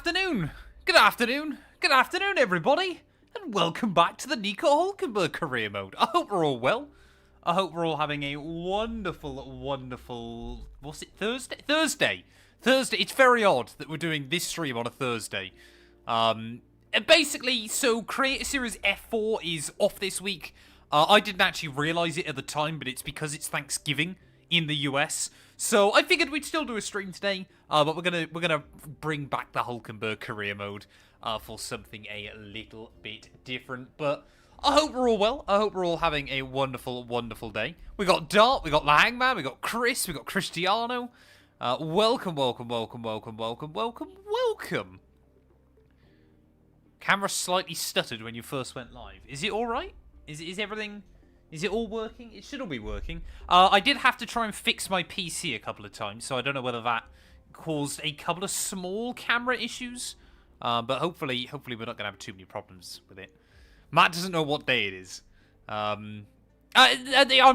afternoon. Good afternoon. Good afternoon, everybody. And welcome back to the Nico Hulkenberg career mode. I hope we're all well. I hope we're all having a wonderful... What's it? Thursday? Thursday. It's very odd that we're doing this stream on a Thursday. And basically, so Creator Series F4 is off this week. I didn't actually realise it at the time, but it's because it's Thanksgiving in the US. So I figured we'd still do a stream today, but we're gonna bring back the Hulkenberg career mode for something a little bit different. But I hope we're all well. I hope we're all having a wonderful day. We got Dart, we got the Hangman, we got Chris, we got Cristiano. Welcome. Camera slightly stuttered when you first went live. Is it all right? Is everything? Is it all working? It should all be working. I did have to try and fix my PC a couple of times, so I don't know whether that caused a couple of small camera issues. But hopefully we're not going to have too many problems with it. Matt doesn't know what day it is. I'm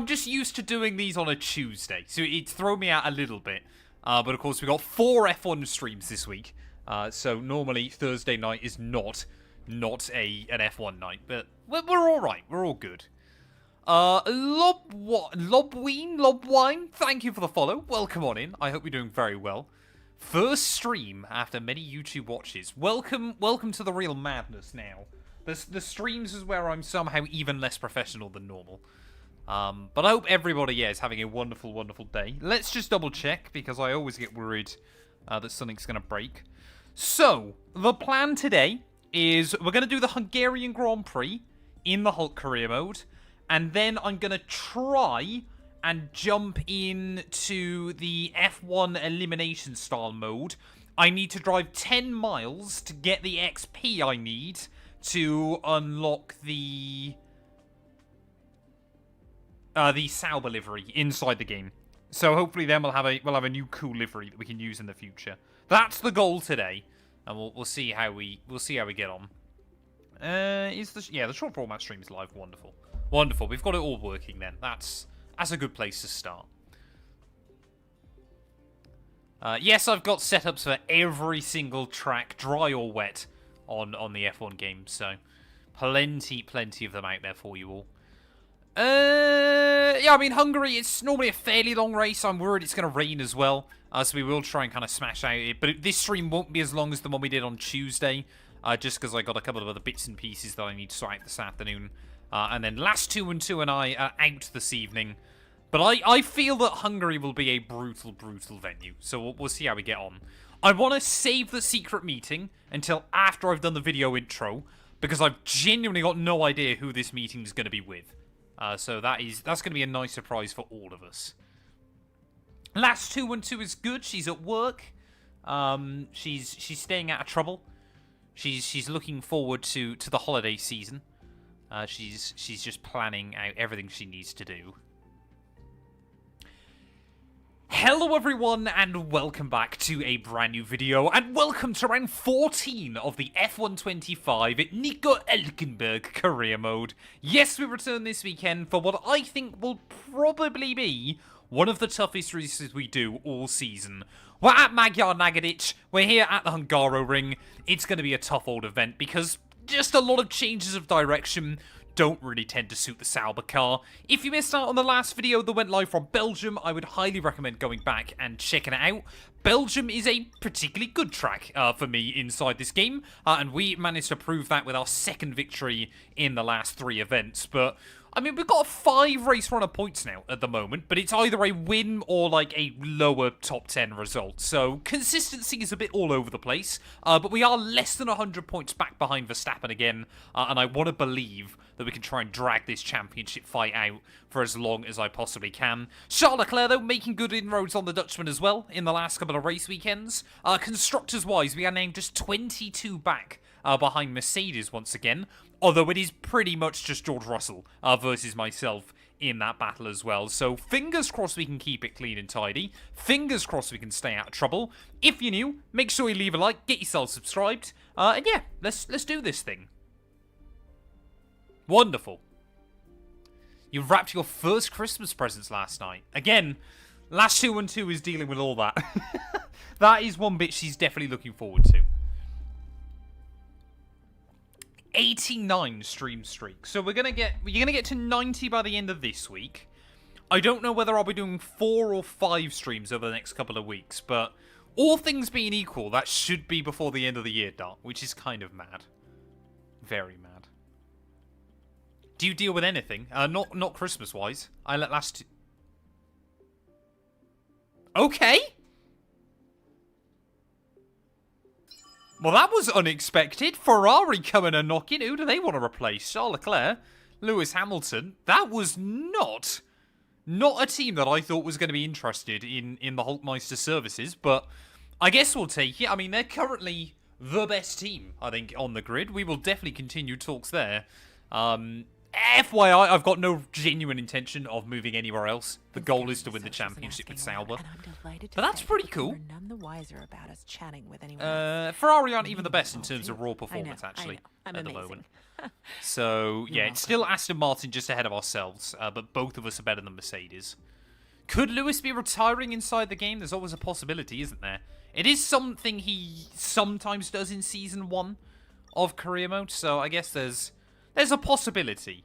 just used to doing these on a Tuesday, so it's thrown me out a little bit. But of course, we got 4 F1 streams this week. So normally Thursday night is not an F1 night, but we're all right. We're all good. Lobwine, thank you for the follow. Welcome on in. I hope you're doing very well. First stream after many YouTube watches. Welcome to the real madness now. The streams is where I'm somehow even less professional than normal. But I hope everybody is having a wonderful day. Let's just double check, because I always get worried that something's going to break. So, the plan today is we're going to do the Hungarian Grand Prix in the Hulk career mode. And then I'm going to try and jump into the F1 elimination style mode. I need to drive 10 miles to get the XP I need to unlock the Sauber livery inside the game. So hopefully then we'll have a new cool livery that we can use in the future. That's the goal today, and we'll see how we get on. The short format stream is live. Wonderful. We've got it all working then. That's a good place to start. Yes, I've got setups for every single track, dry or wet, on the F1 game. So plenty of them out there for you all. Yeah, I mean, Hungary, it's normally a fairly long race. I'm worried it's going to rain as well. So we will try and kind of smash out it. But this stream won't be as long as the one we did on Tuesday. Just because I got a couple of other bits and pieces that I need to sort out this afternoon. And then Matt212 and I are out this evening. But I feel that Hungary will be a brutal venue. So we'll see how we get on. I want to save the secret meeting until after I've done the video intro. Because I've genuinely got no idea who this meeting is going to be with. So that's going to be a nice surprise for all of us. Matt212 is good. She's at work. She's staying out of trouble. She's looking forward to the holiday season. She's just planning out everything she needs to do. Hello everyone, and welcome back to a brand new video, and welcome to round 14 of the F125 at Nico Hulkenberg career mode. Yes, we return this weekend for what I think will probably be one of the toughest races we do all season. We're at Magyar Nagadic, we're here at the Hungaroring. It's going to be a tough old event because just a lot of changes of direction don't really tend to suit the Sauber car. If you missed out on the last video that went live from Belgium, I would highly recommend going back and checking it out. Belgium is a particularly good track for me inside this game, and we managed to prove that with our second victory in the last 3 events. But I mean, we've got 5 race runner points now at the moment, but it's either a win or like a lower top 10 result. So consistency is a bit all over the place, but we are less than 100 points back behind Verstappen again, and I want to believe that we can try and drag this championship fight out for as long as I possibly can. Charles Leclerc, though, making good inroads on the Dutchman as well in the last couple of race weekends. Constructors-wise, we are now just 22 back behind Mercedes once again, although it is pretty much just George Russell versus myself in that battle as well. So fingers crossed we can keep it clean and tidy. Fingers crossed we can stay out of trouble. If you're new, make sure you leave a like, get yourself subscribed, and yeah, let's do this thing. Wonderful. You wrapped your first Christmas presents last night. Again, Matt212 is dealing with all that. That is one bit she's definitely looking forward to. 89 stream streak. So we're gonna get to 90 by the end of this week. I don't know whether I'll be doing 4 or 5 streams over the next couple of weeks, but all things being equal, that should be before the end of the year, Dart, which is kind of mad. Very mad. Do you deal with anything? Not Christmas-wise. I let last... Okay! Well, that was unexpected. Ferrari coming and knocking. Who do they want to replace? Charles Leclerc? Lewis Hamilton? That was not a team that I thought was going to be interested in the Hulkmeister services, but I guess we'll take it. I mean, they're currently the best team, I think, on the grid. We will definitely continue talks there. FYI, I've got no genuine intention of moving anywhere else. The goal is to win the championship with Sauber. But that's pretty cool. Ferrari aren't even the best in terms of raw performance, actually, at the moment. So, yeah, it's still Aston Martin just ahead of ourselves, but both of us are better than Mercedes. Could Lewis be retiring inside the game? There's always a possibility, isn't there? It is something he sometimes does in Season 1 of Career Mode, so I guess there's a possibility.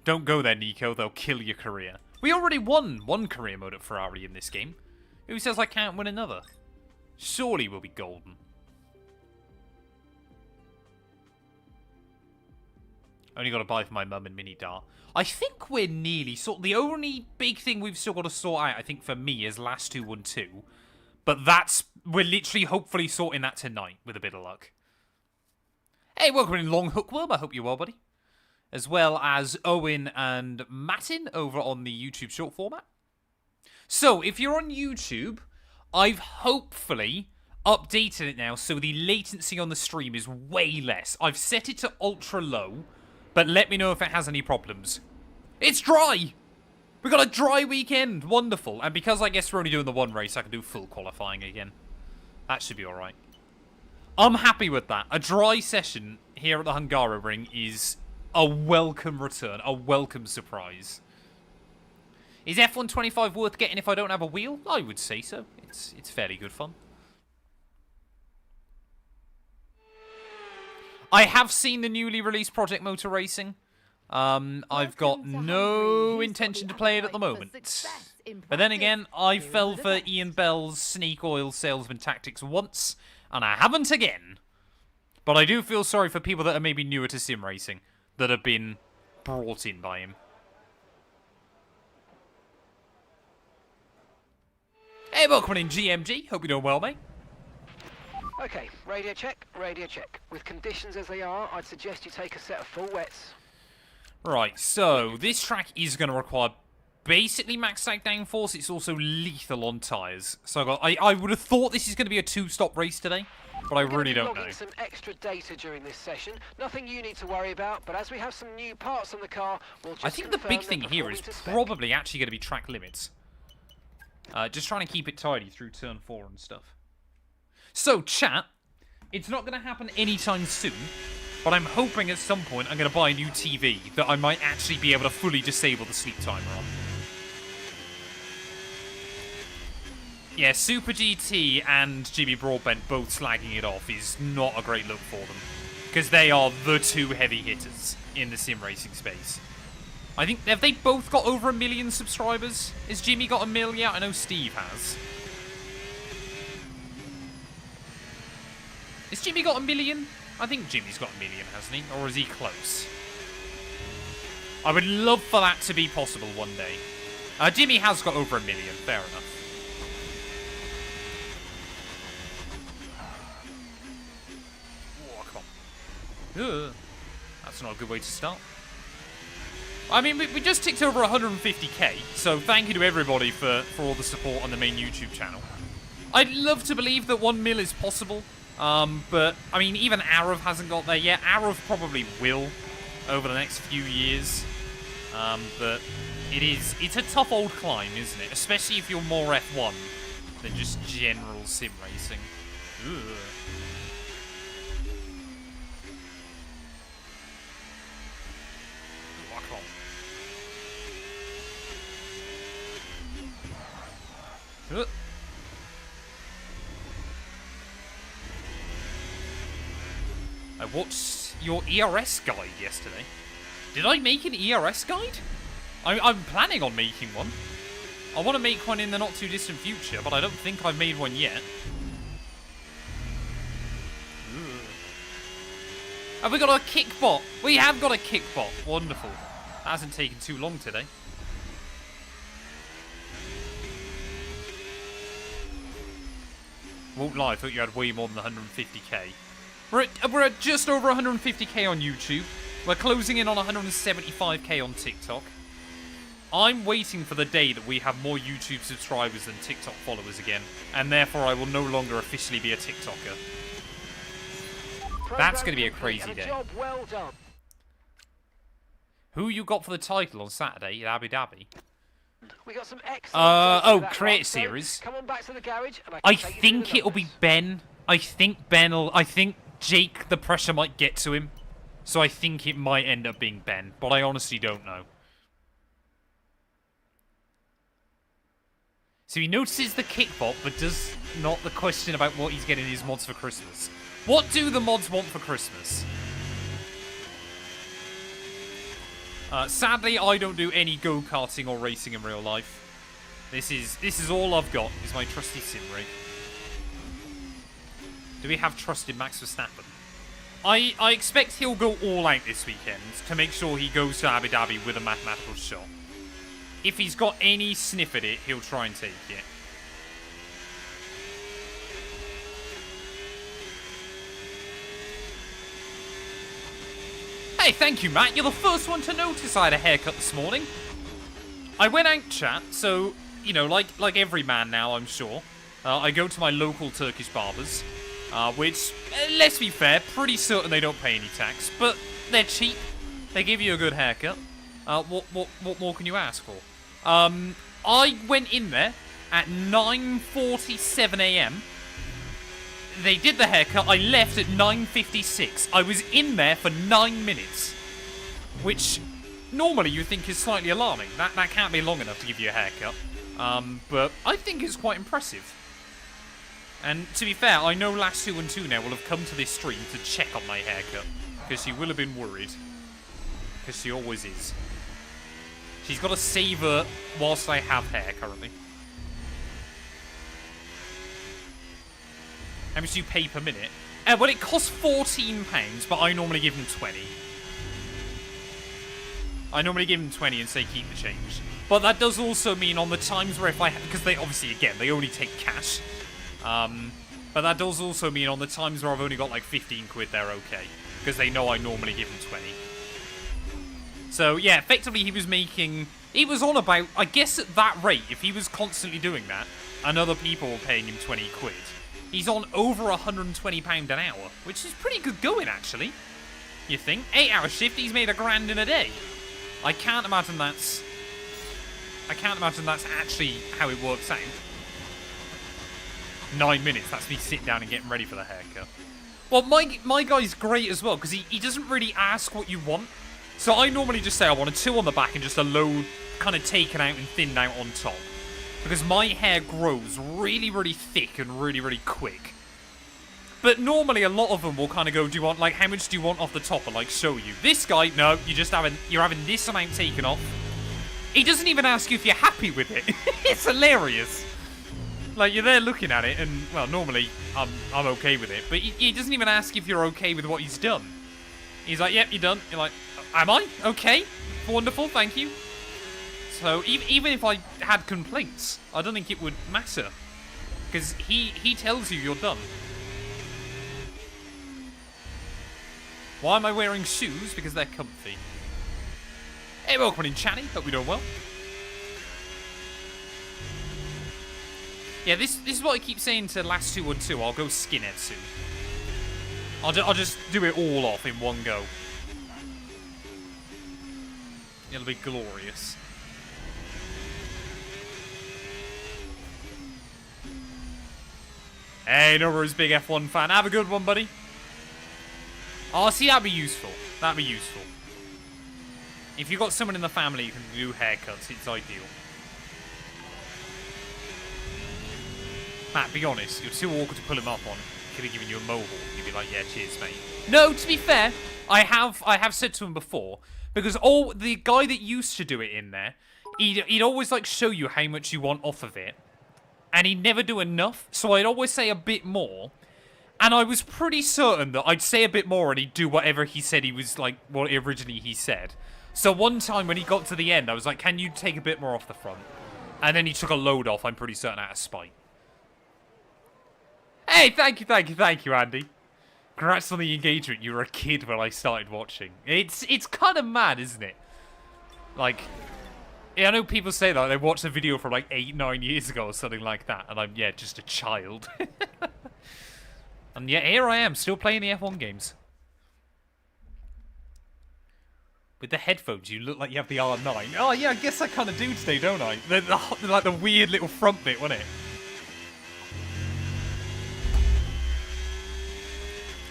Don't go there, Nico. They'll kill your career. We already won one Career Mode at Ferrari in this game. Who says I can't win another? Surely we'll be golden. Only got to buy for my mum and Mini Dart. I think we're nearly the only big thing we've still got to sort out, I think, for me, is last 212. But we're literally hopefully sorting that tonight with a bit of luck. Hey, welcome in Long Hookworm. I hope you're well, buddy. As well as Owen and Mattin over on the YouTube short format. So, if you're on YouTube, I've hopefully updated it now so the latency on the stream is way less. I've set it to ultra low, but let me know if it has any problems. It's dry! We got a dry weekend! Wonderful. And because I guess we're only doing the one race, I can do full qualifying again. That should be alright. I'm happy with that. A dry session here at the Hungaroring is a welcome return, a welcome surprise. Is F125 worth getting if I don't have a wheel? I would say so. It's fairly good fun. I have seen the newly released Project Motor Racing. I've got no intention to play it at the moment. But then again, I fell for Ian Bell's snake oil salesman tactics once, and I haven't again. But I do feel sorry for people that are maybe newer to sim racing, that have been brought in by him. Hey, welcome in GMG. Hope you're doing well, mate. Okay, radio check, radio check. With conditions as they are, I'd suggest you take a set of full wets. Right, so this track is going to require basically max stack downforce. It's also lethal on tyres. So I would have thought this is going to be a 2-stop race today, but I really don't know. Logging some extra data during this session. Nothing you need to worry about, but as we have some new parts on the car, we'll just I think the big thing here is probably actually going to be track limits. Just trying to keep it tidy through turn 4 and stuff. So, chat, it's not going to happen anytime soon, but I'm hoping at some point I'm going to buy a new TV that I might actually be able to fully disable the sleep timer on. Yeah, Super GT and Jimmy Broadbent both slagging it off is not a great look for them, because they are the two heavy hitters in the sim racing space. I think, have they both got over 1 million subscribers? Has Jimmy got 1 million? Yeah, I know Steve has. Has Jimmy got 1 million? I think Jimmy's got 1 million, hasn't he? Or is he close? I would love for that to be possible one day. Jimmy has got over 1 million, fair enough. Oh, come on. That's not a good way to start. I mean, we just ticked over 150k, so thank you to everybody for all the support on the main YouTube channel. I'd love to believe that 1 mil is possible. But, I mean, even Arav hasn't got there yet. Arav probably will over the next few years. But it's a tough old climb, isn't it? Especially if you're more F1 than just general sim racing. Ugh. Oh, come on. Ugh. I watched your ERS guide yesterday. Did I make an ERS guide? I'm planning on making one. I want to make one in the not too distant future, but I don't think I've made one yet. Have we got a kick bot? We have got a kick bot. Wonderful. That hasn't taken too long today. Won't lie, I thought you had way more than 150k. We're at just over 150k on YouTube. We're closing in on 175k on TikTok. I'm waiting for the day that we have more YouTube subscribers than TikTok followers again, and therefore I will no longer officially be a TikToker. That's going to be a crazy day. Job well done. Who you got for the title on Saturday at Abu Dhabi? We got some excellent oh, create series. Come on back to the garage and I think it'll be Ben. I think Jake, the pressure might get to him. So I think it might end up being Ben, but I honestly don't know. So he notices the kickbot, but does not the question about what he's getting his mods for Christmas. What do the mods want for Christmas? Sadly, I don't do any go-karting or racing in real life. This is all I've got, is my trusty sim rig. Do we have trusted Max Verstappen? I expect he'll go all out this weekend to make sure he goes to Abu Dhabi with a mathematical shot. If he's got any sniff at it, he'll try and take it. Hey, thank you, Matt. You're the first one to notice I had a haircut this morning. I went out, chat, so, you know, like every man now, I'm sure. I go to my local Turkish barbers, which, let's be fair, pretty certain they don't pay any tax, but they're cheap. They give you a good haircut. What more can you ask for? I went in there at 9:47 a.m. They did the haircut. I left at 9:56. I was in there for 9 minutes, which normally you think is slightly alarming. That can't be long enough to give you a haircut. But I think it's quite impressive. And to be fair, I know Matt212 now will have come to this stream to check on my haircut, because she will have been worried. Because she always is. She's got to savour whilst I have hair currently. How much do you pay per minute? Well, it costs £14, but I normally give them 20. I normally give them 20 and say keep the change. But that does also mean on the times where if I... Because they obviously, again, they only take cash. But that does also mean on the times where I've only got like 15 quid, they're okay. Because they know I normally give them 20. So, yeah, effectively he was making... He was on about... I guess at that rate, if he was constantly doing that, and other people were paying him 20 quid... He's on over £120 an hour, which is pretty good going, actually. You think? 8-hour shift, he's made £1,000 in a day. I can't imagine that's actually how it works out. 9 minutes, that's me sitting down and getting ready for the haircut. Well, my guy's great as well, because he doesn't really ask what you want. So I normally just say I want a 2 on the back and just a load kind of taken out and thinned out on top. Because my hair grows really, really thick and really, really quick. But normally a lot of them will kind of go, do you want, like, how much do you want off the top and, like, show you. This guy, no, you're having this amount taken off. He doesn't even ask you if you're happy with it. It's hilarious. Like, you're there looking at it and, well, normally I'm okay with it. But he doesn't even ask if you're okay with what he's done. He's like, yep, you're done. You're like, am I? Okay. Wonderful, thank you. So even if I had complaints, I don't think it would matter. Because he tells you you're done. Why am I wearing shoes? Because they're comfy. Hey, welcome in, Channy. Hope you're doing well. Yeah, this is what I keep saying to Matt212. I'll go skinhead soon. I'll just do it all off in one go. It'll be glorious. Hey, Nora's big F1 fan. Have a good one, buddy. Oh, see, that'd be useful. That'd be useful. If you've got someone in the family who can do haircuts, it's ideal. Matt, be honest. You're too awkward to pull him up on. could have given you a mohawk. You'd be like, yeah, cheers, mate. No, to be fair, I have said to him before, because the guy that used to do it in there, he'd always like show you how much you want off of it, and he'd never do enough. So I'd always say a bit more, and I was pretty certain that I'd say a bit more and he'd do whatever he said he was like what originally he said. So one time when he got to the end, I was like, can you take a bit more off the front? And then he took a load off, I'm pretty certain, out of spite. Hey, thank you, Andy. Congrats on the engagement. You were a kid when I started watching. It's kind of mad, isn't it? Like, yeah, I know people say that. They watched a video from like 8, 9 years ago or something like that. And I'm, yeah, just a child. And yet here I am, still playing the F1 games. With the headphones, you look like you have the R9. Oh, yeah, I guess I kind of do today, don't I? Like the weird little front bit, wasn't it?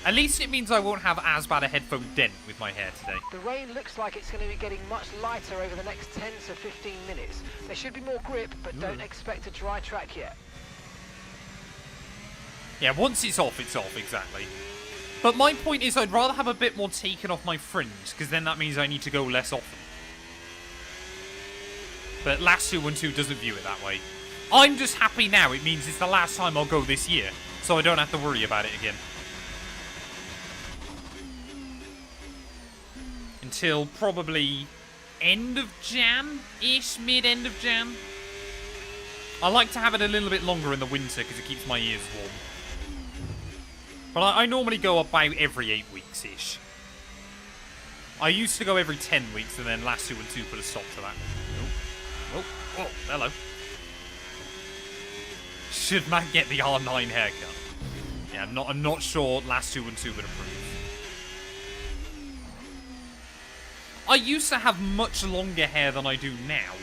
At least it means I won't have as bad a headphone dent with my hair today. The rain looks like it's going to be getting much lighter over the next 10 to 15 minutes. There should be more grip, but don't expect a dry track yet. Yeah, once it's off, exactly. But my point is I'd rather have a bit more taken off my fringe, because then that means I need to go less often. But Matt212 doesn't view it that way. I'm just happy now. It means it's the last time I'll go this year, so I don't have to worry about it again. Until probably end of Jan-ish, mid-end of Jan. I like to have it a little bit longer in the winter because it keeps my ears warm. But I normally go about every 8 weeks-ish. I used to go every 10 weeks, and then Matt212 put a stop to that. Oh, hello. Should Matt get the R9 haircut? Yeah, I'm not sure Matt212 would approve. I used to have much longer hair than I do now.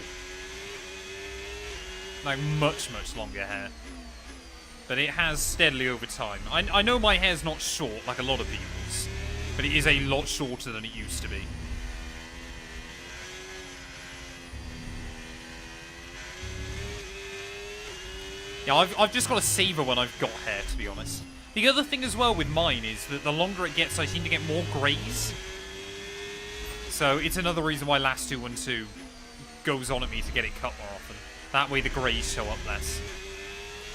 Like, much longer hair. But it has steadily over time. I know my hair's not short like a lot of people's, but it is a lot shorter than it used to be. Yeah, I've just got to savour when I've got hair, to be honest. The other thing as well with mine is that the longer it gets, I seem to get more greys. So it's another reason why Matt212 goes on at me to get it cut more often. That way the greys show up less.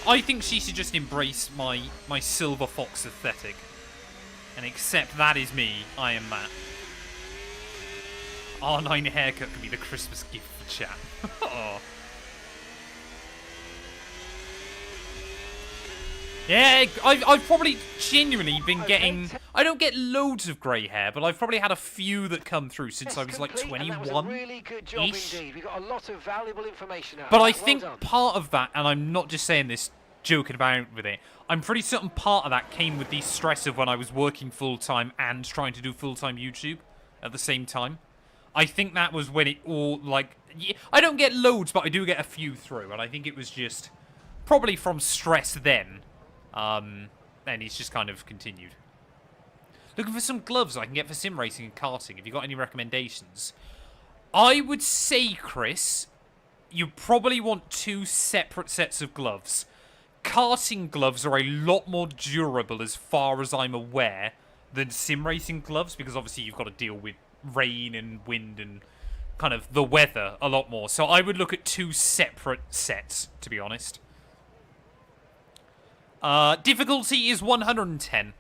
I think she should just embrace my silver fox aesthetic and accept that is me, I am Matt. R9 haircut could be the Christmas gift for chat. Oh. Yeah, I've probably genuinely been getting... I don't get loads of grey hair, but I've probably had a few that come through since I was like 21. Really good job indeed. We got a lot of valuable information out of But that. I think part of that, and I'm not just saying this joking about with it, I'm pretty certain part of that came with the stress of when I was working full-time and trying to do full-time YouTube at the same time. I think that was when it all, like... I don't get loads, but I do get a few through, and I think it was just probably from stress then. And it's just kind of continued. Looking for some gloves I can get for sim racing and karting. Have you got any recommendations? I would say, Chris, you probably want 2 separate sets of gloves. Karting gloves are a lot more durable as far as I'm aware than sim racing gloves, because obviously you've got to deal with rain and wind and kind of the weather a lot more. So I would look at 2 separate sets, to be honest. Difficulty is 110.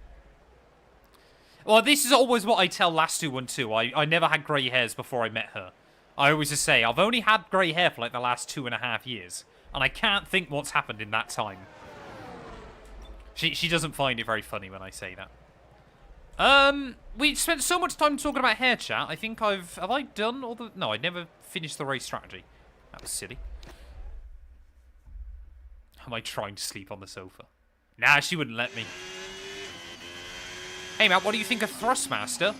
Well, this is always what I tell Matt212. I never had grey hairs before I met her. I always just say, I've only had grey hair for like the last 2.5 years. And I can't think what's happened in that time. She doesn't find it very funny when I say that. We spent so much time talking about hair chat. I think have I done all the... No, I never finished the race strategy. That was silly. Am I trying to sleep on the sofa? Nah, she wouldn't let me. Hey, Matt, what do you think of Thrustmaster?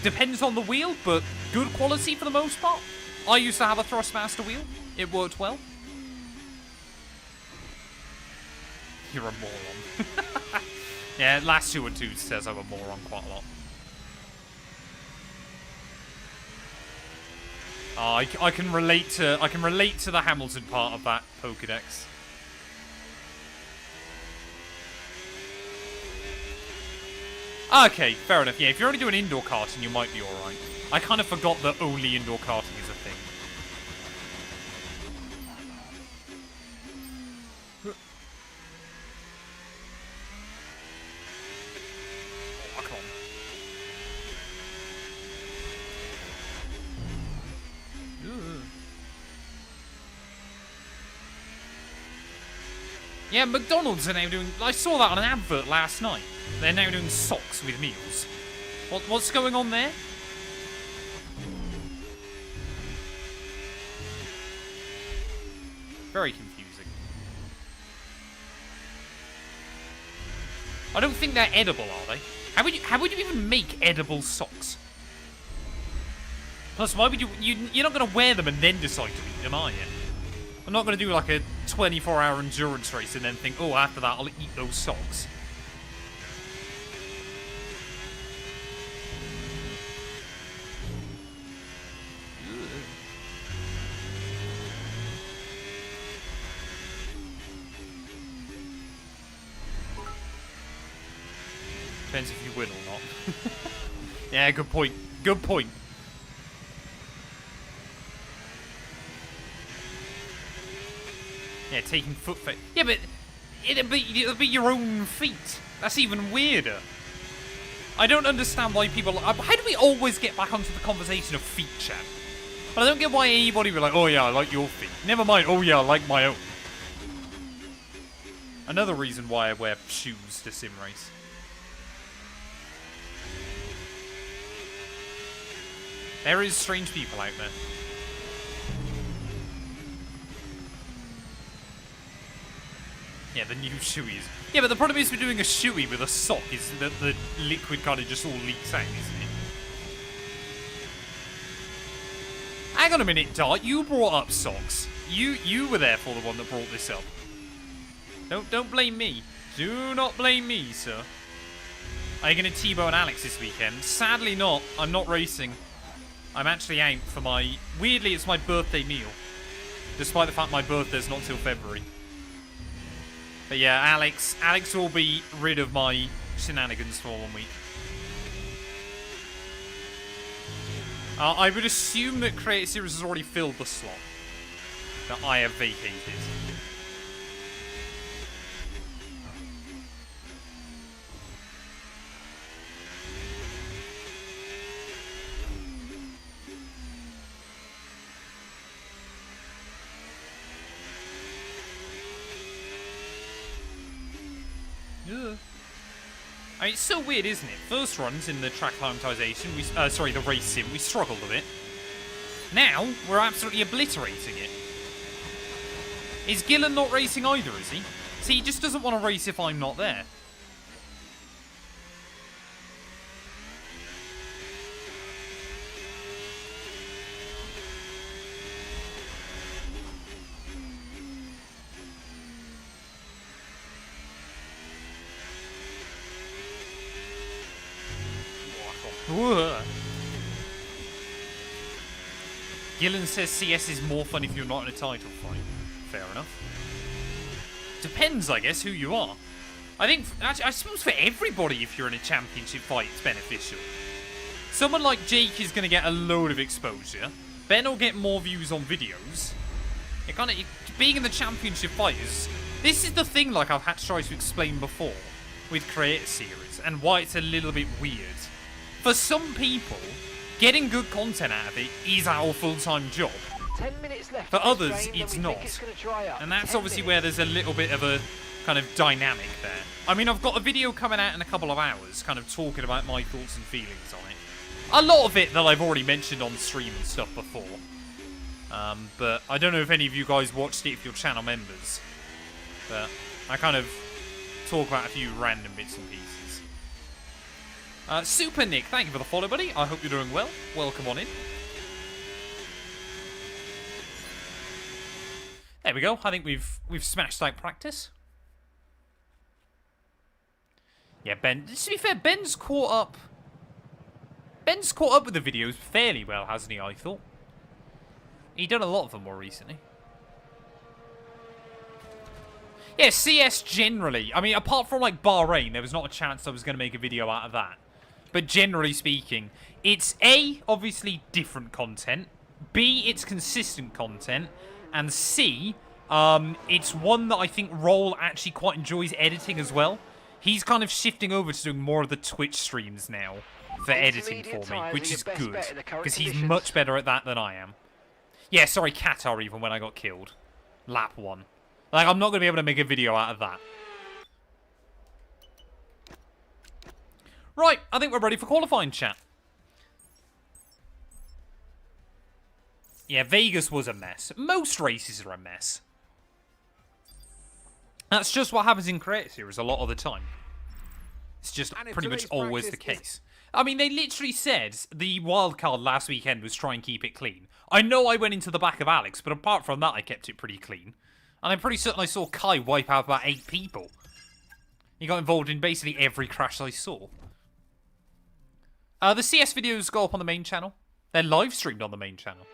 Depends on the wheel, but good quality for the most part. I used to have a Thrustmaster wheel. It worked well. You're a moron. Yeah, Matt212 says I'm a moron quite a lot. I can relate to the Hamilton part of that Pokédex. Okay, fair enough. Yeah, if you're only doing indoor karting, you might be alright. I kind of forgot that only indoor karting is a thing. Oh, come on. Ugh. Yeah, McDonald's are now doing... I saw that on an advert last night. They're now doing socks with meals. What's going on there? Very confusing. I don't think they're edible, are they? How would you even make edible socks? Plus, why would you're not going to wear them and then decide to eat them, are you? I'm not going to do like a 24-hour endurance race and then think, oh, after that I'll eat those socks. Depends if you win or not. Yeah, good point. Good point. Yeah, taking foot fit. Yeah, but it'll be your own feet. That's even weirder. I don't understand why people... How do we always get back onto the conversation of feet chat? But I don't get why anybody would be like, oh yeah, I like your feet. Never mind, oh yeah, I like my own. Another reason why I wear shoes to sim race. There is strange people out there. Yeah, the new shoeies. Yeah, but the problem is we're doing a shoey with a sock is that the liquid kind of just all leaks out, isn't it? Hang on a minute, Dart. You brought up socks. You were therefore the one that brought this up. Don't blame me. Do not blame me, sir. Are you going to T-bone Alex this weekend? Sadly not. I'm not racing. I'm actually out for my... Weirdly, it's my birthday meal. Despite the fact my birthday's not till February. But yeah, Alex will be rid of my shenanigans for 1 week. I would assume that Creative Series has already filled the slot that I have vacated. I mean, it's so weird, isn't it? First runs in the track acclimatization, the race sim, we struggled a bit. Now, we're absolutely obliterating it. Is Gillen not racing either, is he? See, he just doesn't want to race if I'm not there. Gillen says CS is more fun if you're not in a title fight. Fair enough. Depends, I guess, who you are. I think, actually, I suppose for everybody, if you're in a championship fight, it's beneficial. Someone like Jake is going to get a load of exposure. Ben will get more views on videos. It kind of, being in the championship fight is... This is the thing, like I've had to try to explain before with Creator Series, and why it's a little bit weird. For some people, getting good content out of it is our full-time job. 10 minutes left. For others, it's not. And that's obviously where there's a little bit of a kind of dynamic there. I mean, I've got a video coming out in a couple of hours, kind of talking about my thoughts and feelings on it. A lot of it that I've already mentioned on stream and stuff before. But I don't know if any of you guys watched it, if you're channel members. But I kind of talk about a few random bits and pieces. Super Nick, thank you for the follow, buddy. I hope you're doing well. Welcome on in. There we go. I think we've smashed out practice. Yeah, Ben. To be fair, Ben's caught up. Ben's caught up with the videos fairly well, hasn't he? I thought he'd done a lot of them more recently. Yeah, CS generally. I mean, apart from, like, Bahrain, there was not a chance I was going to make a video out of that. But generally speaking, it's A, obviously different content. B, it's consistent content. And C, it's one that I think Roll actually quite enjoys editing as well. He's kind of shifting over to doing more of the Twitch streams now for editing for me, which is good. Because he's much better at that than I am. Yeah, sorry, Qatar even when I got killed. Lap 1. Like, I'm not going to be able to make a video out of that. Right, I think we're ready for qualifying, chat. Yeah, Vegas was a mess. Most races are a mess. That's just what happens in Creative Series a lot of the time. It's just pretty much always the case. I mean, they literally said the wildcard last weekend was try and keep it clean. I know I went into the back of Alex, but apart from that, I kept it pretty clean. And I'm pretty certain I saw Kai wipe out about 8 people. He got involved in basically every crash I saw. The CS videos go up on the main channel. They're live streamed on the main channel.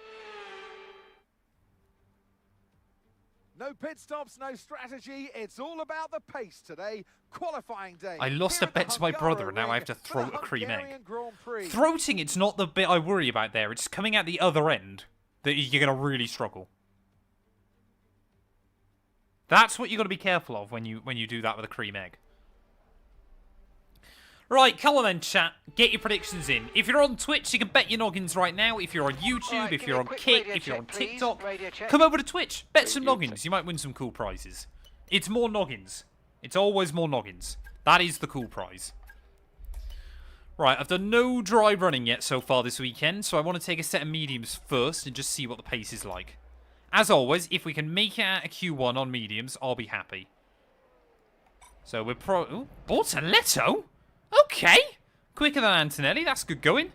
No pit stops, no strategy. It's all about the pace today. Qualifying day. I lost a bet to my brother and now I have to throat a cream egg. Throating, it's not the bit I worry about there. It's coming out the other end that you're going to really struggle. That's what you got to be careful of when you do that with a cream egg. Right, come on then, chat. Get your predictions in. If you're on Twitch, you can bet your noggins right now. If you're on YouTube, if you're on Kick, if you're on TikTok, come over to Twitch. Bet some noggins. You might win some cool prizes. It's more noggins. It's always more noggins. That is the cool prize. Right, I've done no dry running yet so far this weekend, so I want to take a set of mediums first and just see what the pace is like. As always, if we can make it out a Q1 on mediums, I'll be happy. So we're Ooh, Bortoletto? Okay. Quicker than Antonelli. That's good going.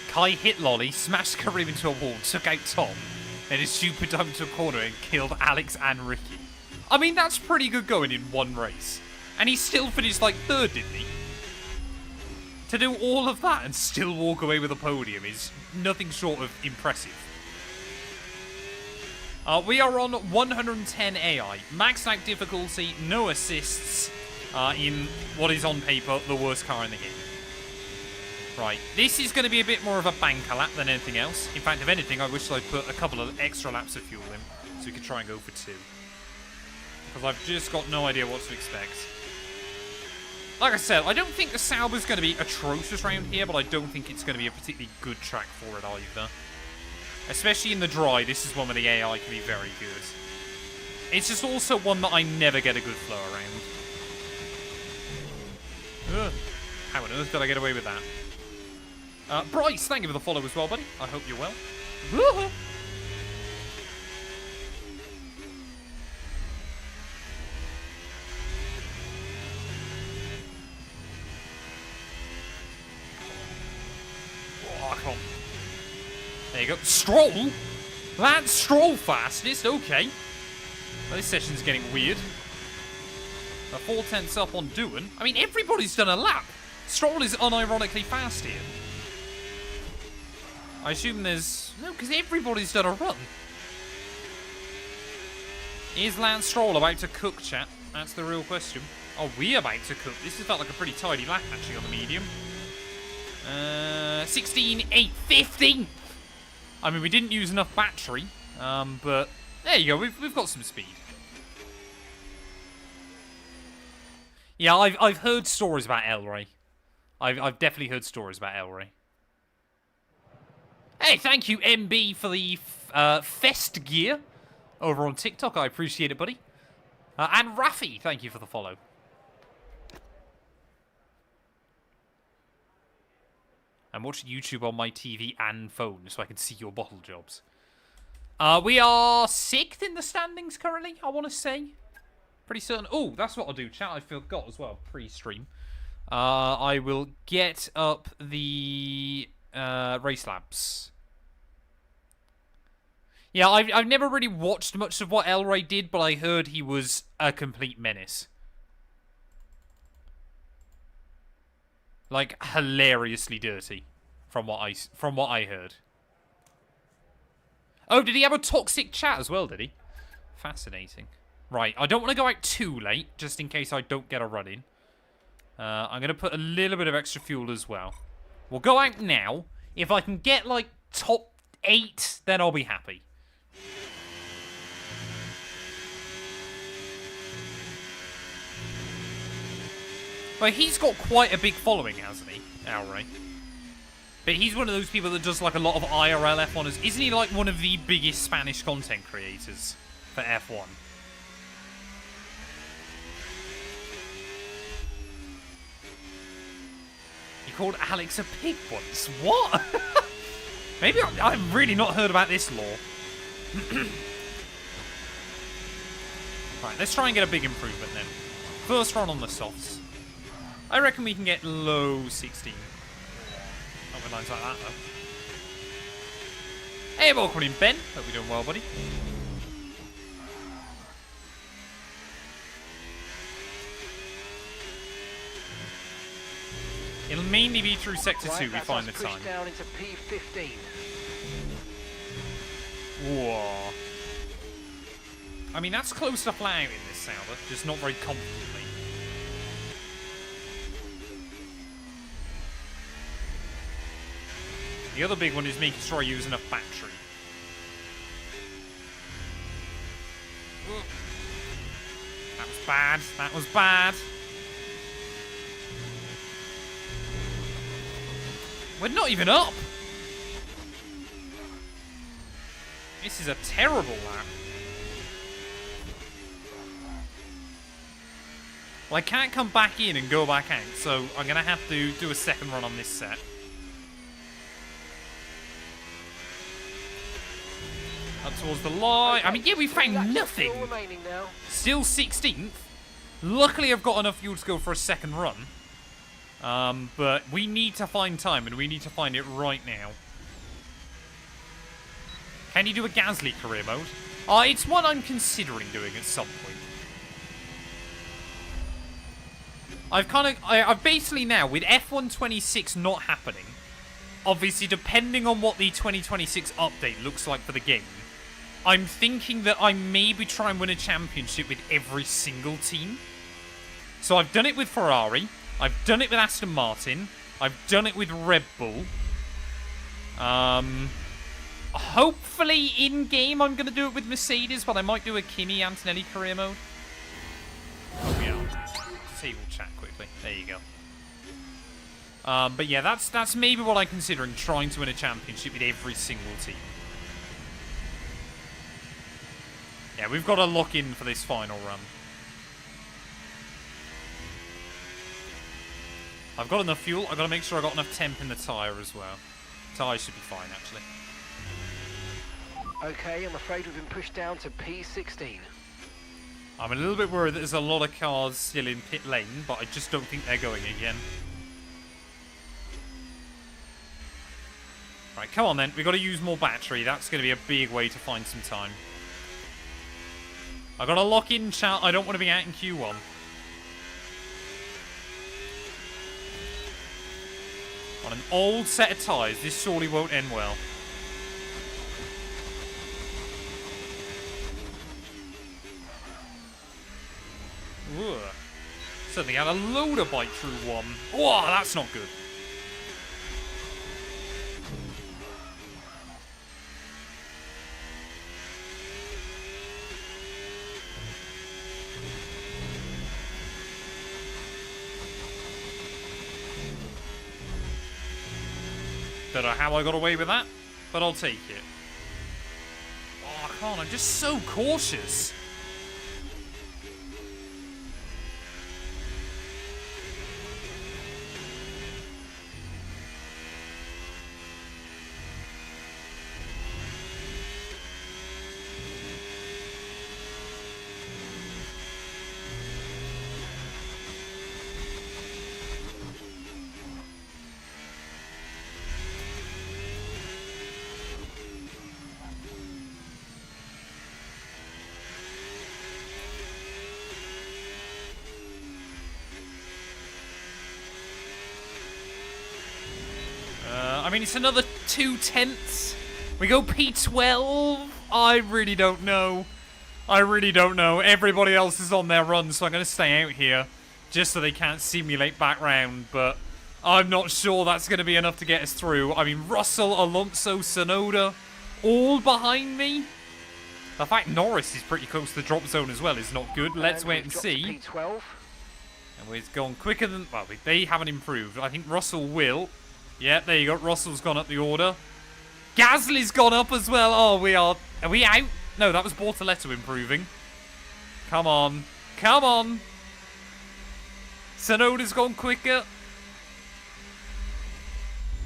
Kai hit Lolly, smashed Karim into a wall, took out Tom, then his super dove to a corner and killed Alex and Ricky. I mean, that's pretty good going in one race. And he still finished like 3rd, didn't he? To do all of that and still walk away with a podium is nothing short of impressive. We are on 110 AI. Maxed out difficulty, no assists in what is on paper the worst car in the game. Right, this is going to be a bit more of a banker lap than anything else. In fact, if anything, I wish I'd put a couple of extra laps of fuel in so we could try and go for 2. Because I've just got no idea what to expect. Like I said, I don't think the Sauber's going to be atrocious around here, but I don't think it's going to be a particularly good track for it either. Especially in the dry, this is one where the AI can be very good. It's just also one that I never get a good flow around. Ugh. How on earth did I get away with that? Bryce, thank you for the follow as well, buddy. I hope you're well. Oh, come on. There you go. Stroll? Lance Stroll fastest? Okay. Well, this session's getting weird. 4/10 up on Doohan. I mean, everybody's done a lap. Stroll is unironically fast here. I assume there's... No, because everybody's done a run. Is Lance Stroll about to cook, chat? That's the real question. Are we about to cook? This has felt like a pretty tidy lap, actually, on the medium. 16, 8, 15. I mean, we didn't use enough battery, but there you go. We've got some speed. Yeah, I've heard stories about El Rey. I've definitely heard stories about El Rey. Hey, thank you, MB, for the Fest gear over on TikTok. I appreciate it, buddy. And Rafi, thank you for the follow. I'm watching YouTube on my TV and phone so I can see your bottle jobs. We are 6th in the standings currently, I want to say. Pretty certain. Oh, that's what I'll do, chat. I forgot as well, pre-stream. I will get up the race labs. Yeah, I've never really watched much of what El Rey did, but I heard he was a complete menace. Like, hilariously dirty. from what I heard. Oh, did he have a toxic chat as well, did he? Fascinating. Right, I don't want to go out too late, just in case I don't get a run in. I'm going to put a little bit of extra fuel as well. We'll go out now. If I can get, like, top 8, then I'll be happy. Well, he's got quite a big following, hasn't he, Alray? But he's one of those people that does, like, a lot of IRL F1ers. Isn't he, like, one of the biggest Spanish content creators for F1? He called Alex a pig once. What? Maybe I've really not heard about this law. Right, let's try and get a big improvement then. First run on the softs. I reckon we can get low 16. Not with lines like that, though. Hey, welcome in, Ben. Hope you're doing well, buddy. It'll mainly be through Sector 2 we find the time. Down into P15. Whoa. I mean, that's close to flat out in this Sauber, just not very confidently. The other big one is making sure I use enough battery. That was bad. That was bad. We're not even up. This is a terrible lap. Well, I can't come back in and go back out, so I'm going to have to do a second run on this set. Up towards the line. I mean, yeah, we found nothing. Still 16th. Luckily, I've got enough fuel to go for a second run. But we need to find time, and we need to find it right now. Can you do a Gasly career mode? It's one I'm considering doing at some point. I've basically now, with F1 26 not happening, obviously depending on what the 2026 update looks like for the game, I'm thinking that I maybe try and win a championship with every single team. So I've done it with Ferrari, I've done it with Aston Martin, I've done it with Red Bull. Hopefully in-game I'm going to do it with Mercedes, but I might do a Kimi Antonelli career mode. Oh, yeah. Disable chat quickly. There you go. But yeah, that's maybe what I'm considering, trying to win a championship with every single team. Yeah, we've got to lock in for this final run. I've got enough fuel. I've got to make sure I've got enough temp in the tyre as well. Tyres should be fine, actually. Okay, I'm afraid we've been pushed down to P16. I'm a little bit worried that there's a lot of cars still in pit lane, but I just don't think they're going again. Right, come on then. We've got to use more battery. That's going to be a big way to find some time. I've got to lock in, chat. I don't want to be out in Q1. On an old set of tyres, this surely won't end well. Ooh. Suddenly had a loader bite through one. Whoa, that's not good. Don't know how I got away with that, but I'll take it. Oh, come on, I'm just so cautious. I mean, it's another 2/10. We go P12. I really don't know. I really don't know. Everybody else is on their run, so I'm going to stay out here just so they can't simulate back round, but I'm not sure that's going to be enough to get us through. I mean, Russell, Alonso, Tsunoda, all behind me. The fact Norris is pretty close to the drop zone as well is not good. Let's wait and see. P12. And we've gone quicker than... Well, they haven't improved. I think Russell will. Yeah, there you go. Russell's gone up the order. Gasly's gone up as well. Oh, we are... Are we out? No, that was Bortoletto improving. Come on. Come on. Tsunoda's gone quicker.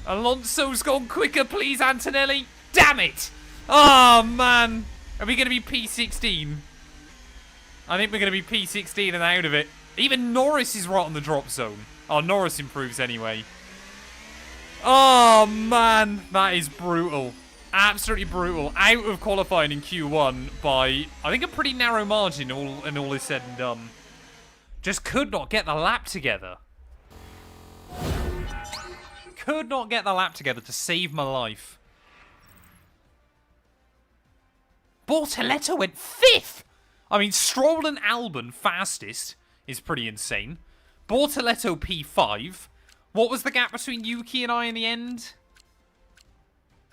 Alonso's gone quicker, please, Antonelli. Damn it. Oh, man. Are we going to be P16? I think we're going to be P16 and out of it. Even Norris is right on the drop zone. Oh, Norris improves anyway. Oh, man. That is brutal. Absolutely brutal. Out of qualifying in Q1 by, I think, a pretty narrow margin and all is said and done. Just could not get the lap together. Could not get the lap together to save my life. Bortoletto went 5th! I mean, Stroll and Albon fastest is pretty insane. Bortoletto P5. What was the gap between Yuki and I in the end?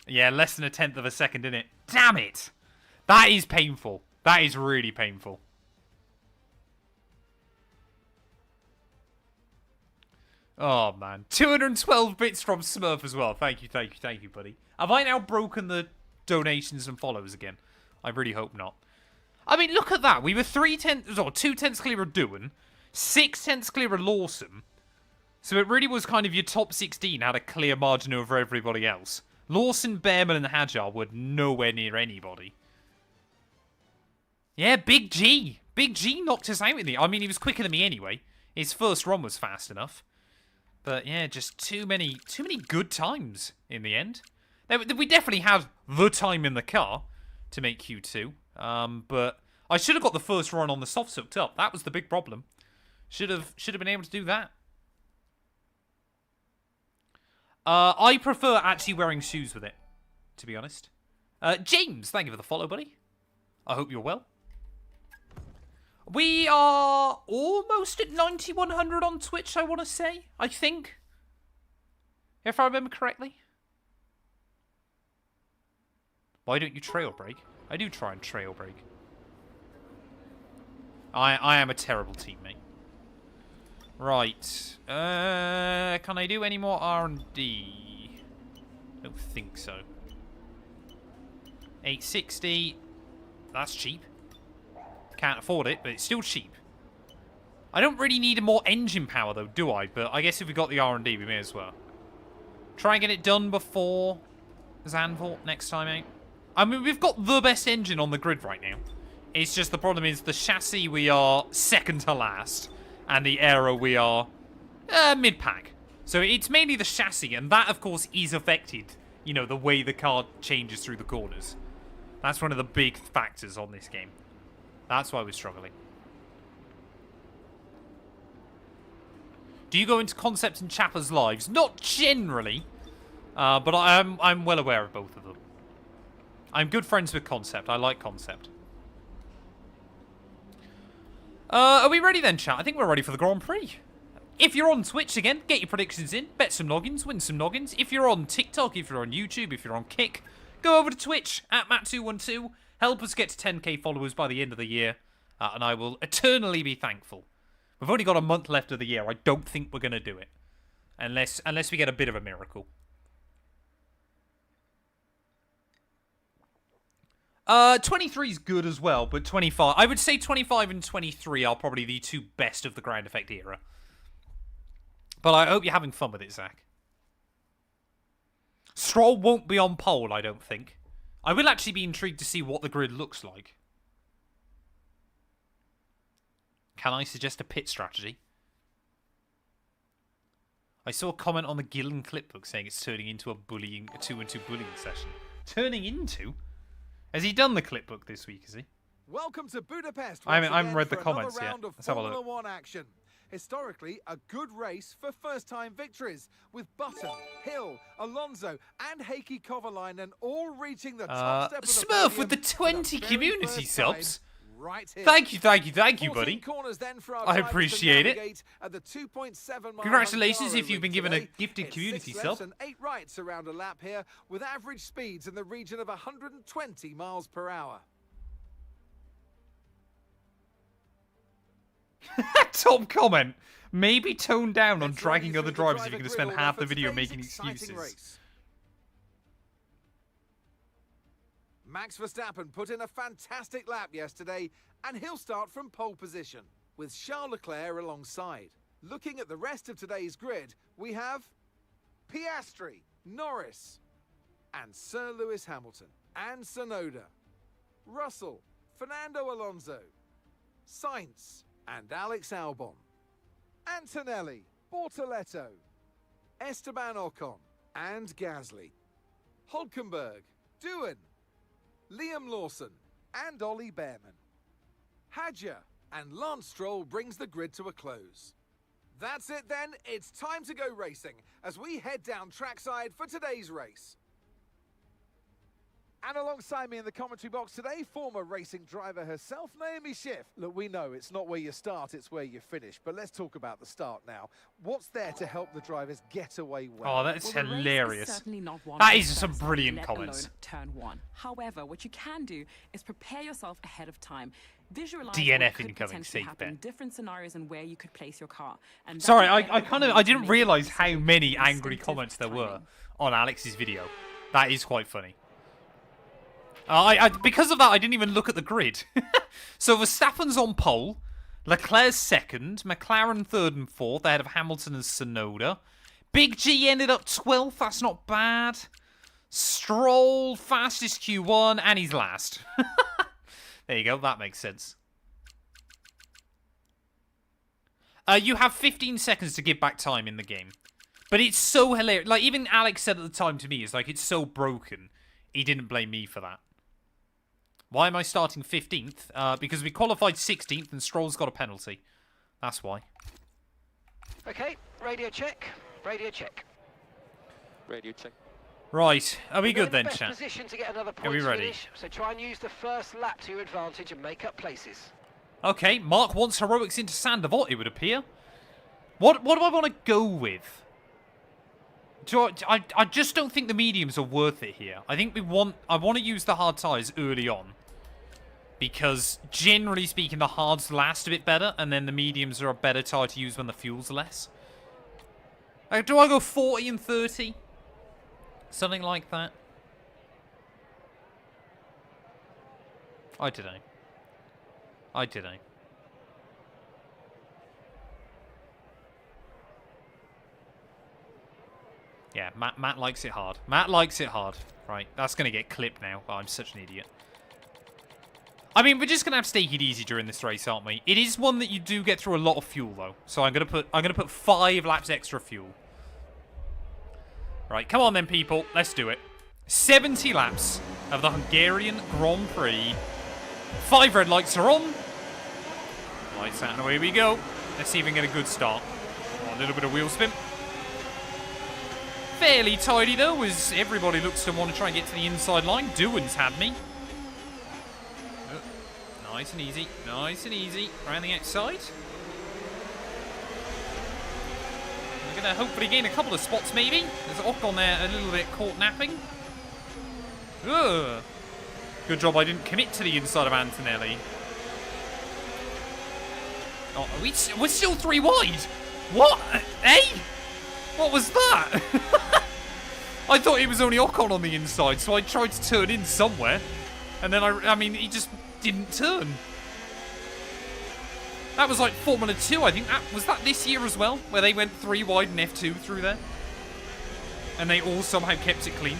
Yeah, less than 1/10 of a second, innit? Damn it! That is painful. That is really painful. Oh, man. 212 bits from Smurf as well. Thank you, thank you, thank you, buddy. Have I now broken the donations and follows again? I really hope not. I mean, look at that. We were 2/10 clear of Doohan, 6/10 clear of Lawson. So it really was kind of your top 16 had a clear margin over everybody else. Lawson, Behrman, and Hajar were nowhere near anybody. Yeah, Big G. Big G knocked us out in the... I mean, he was quicker than me anyway. His first run was fast enough. But yeah, just too many good times in the end. We definitely had the time in the car to make Q2. But I should have got the first run on the soft sucked up. That was the big problem. Should have been able to do that. I prefer actually wearing shoes with it, to be honest. James, thank you for the follow, buddy. I hope you're well. We are almost at 9100 on Twitch, I want to say. I think. If I remember correctly. Why don't you trail break? I do try and trail break. I am a terrible teammate. Right. Can I do any more R&D? Don't think so. 860. That's cheap. Can't afford it, but it's still cheap. I don't really need more engine power, though, do I? But I guess if we got the R&D, we may as well. Try and get it done before Zandvoort next time out. I mean, we've got the best engine on the grid right now. It's just the problem is the chassis we are second to last. And the aero we are mid-pack. So it's mainly the chassis. And that, of course, is affected. You know, the way the car changes through the corners. That's one of the big factors on this game. That's why we're struggling. Do you go into Concept and Chapper's lives? Not generally. But I'm well aware of both of them. I'm good friends with Concept. I like Concept. Are we ready then, chat? I think we're ready for the Grand Prix. If you're on Twitch again, get your predictions in. Bet some noggins, win some noggins. If you're on TikTok, if you're on YouTube, if you're on Kick, go over to Twitch at Matt212. Help us get to 10k followers by the end of the year. And I will eternally be thankful. We've only got a month left of the year. I don't think we're going to do it. Unless we get a bit of a miracle. 23 is good as well, but 25... I would say 25 and 23 are probably the two best of the ground effect era. But I hope you're having fun with it, Zach. Stroll won't be on pole, I don't think. I will actually be intrigued to see what the grid looks like. Can I suggest a pit strategy? I saw a comment on the Gillen clipbook saying it's turning into a 2-on-2 bullying session. Turning into? Has he done the clipbook this week, is he? Welcome to Budapest. I haven't read the comments yet. Let's have a look. One action. Historically, a good race for first-time victories, with Button, Hill, Alonso and Heikki Kovalainen all reaching the top step of the Smurf with the podium 20 for the very community first time subs. right here. Thank you, buddy. 14 corners then for our I drivers to appreciate it. navigate at the 2.7 mile Congratulations Hungary if you've been route given a today. gifted It's community 6 lefts sub. and 8 rights around a lap here, with average speeds in the region of 120 miles per hour. Top comment. Maybe tone down on Let's dragging run you other through the drivers if driver you're going to grid spend order half for the video today's making exciting excuses. race. Max Verstappen put in a fantastic lap yesterday, and he'll start from pole position, with Charles Leclerc alongside. Looking at the rest of today's grid, we have Piastri, Norris, and Sir Lewis Hamilton, and Tsunoda, Russell, Fernando Alonso, Sainz, and Alex Albon, Antonelli, Bortoletto, Esteban Ocon, and Gasly, Hülkenberg, Doohan, Liam Lawson, and Ollie Behrman. Hadja and Lance Stroll brings the grid to a close. That's it then, it's time to go racing as we head down trackside for today's race. And alongside me in the commentary box today, former racing driver herself, Naomi Schiff. Look, we know it's not where you start, it's where you finish. But let's talk about the start now. What's there to help the drivers get away well? Oh, that's Well, the race is hilarious. certainly not one That for is the some first, brilliant let comments. alone turn one. However, what you can do is prepare yourself ahead of time. Visualize DNF what could incoming, potentially safe happen, bet. different scenarios and where you could place your car. And that Sorry, will I then kind of help I you didn't make realize a how decision many with angry instinctive comments there were timing. on Alex's video. That is quite funny. Because of that, I didn't even look at the grid. So Verstappen's on pole, Leclerc's second, McLaren third and fourth, ahead of Hamilton and Tsunoda. Big G ended up 12th, that's not bad. Stroll, fastest Q1, and he's last. There you go, that makes sense. You have 15 seconds to give back time in the game. But it's so hilarious. Like, even Alex said at the time to me, it's like, it's so broken. He didn't blame me for that. Why am I starting 15th? Because we qualified 16th and Stroll's got a penalty. That's why. Okay, radio check. Radio check. Radio check. Right, are we We're good in then, the best chat? position to get another Are we points ready? finish, so try and use the first lap to your advantage and make up places. Okay, Mark wants heroics into Sandoval, it would appear. What do I want to go with? I just don't think the mediums are worth it here. I think I want to use the hard tyres early on. Because, generally speaking, the hards last a bit better, and then the mediums are a better tyre to use when the fuel's less. Do I go 40 and 30? Something like that. I don't know. Yeah, Matt likes it hard. Matt likes it hard. Right, that's going to get clipped now. Oh, I'm such an idiot. I mean, we're just going to have to take it easy during this race, aren't we? It is one that you do get through a lot of fuel, though. So I'm going to put 5 laps extra fuel. Right, come on then, people. Let's do it. 70 laps of the Hungarian Grand Prix. 5 red lights are on. Lights out and away we go. Let's see if we can get a good start. Oh, a little bit of wheel spin. Fairly tidy though, as everybody looks to want to try and get to the inside line. Doohan's had me. Oh, nice and easy. Nice and easy. Around the outside. We're going to hopefully gain a couple of spots maybe. There's Ocon there a little bit caught napping. Ugh. Good job I didn't commit to the inside of Antonelli. Oh, we're still 3 wide. What? Hey? What was that? I thought it was only Ocon on the inside, so I tried to turn in somewhere. And then, I mean, he just didn't turn. That was like Formula 2, I think. Was that this year as well? Where they went 3 wide and F2 through there? And they all somehow kept it clean.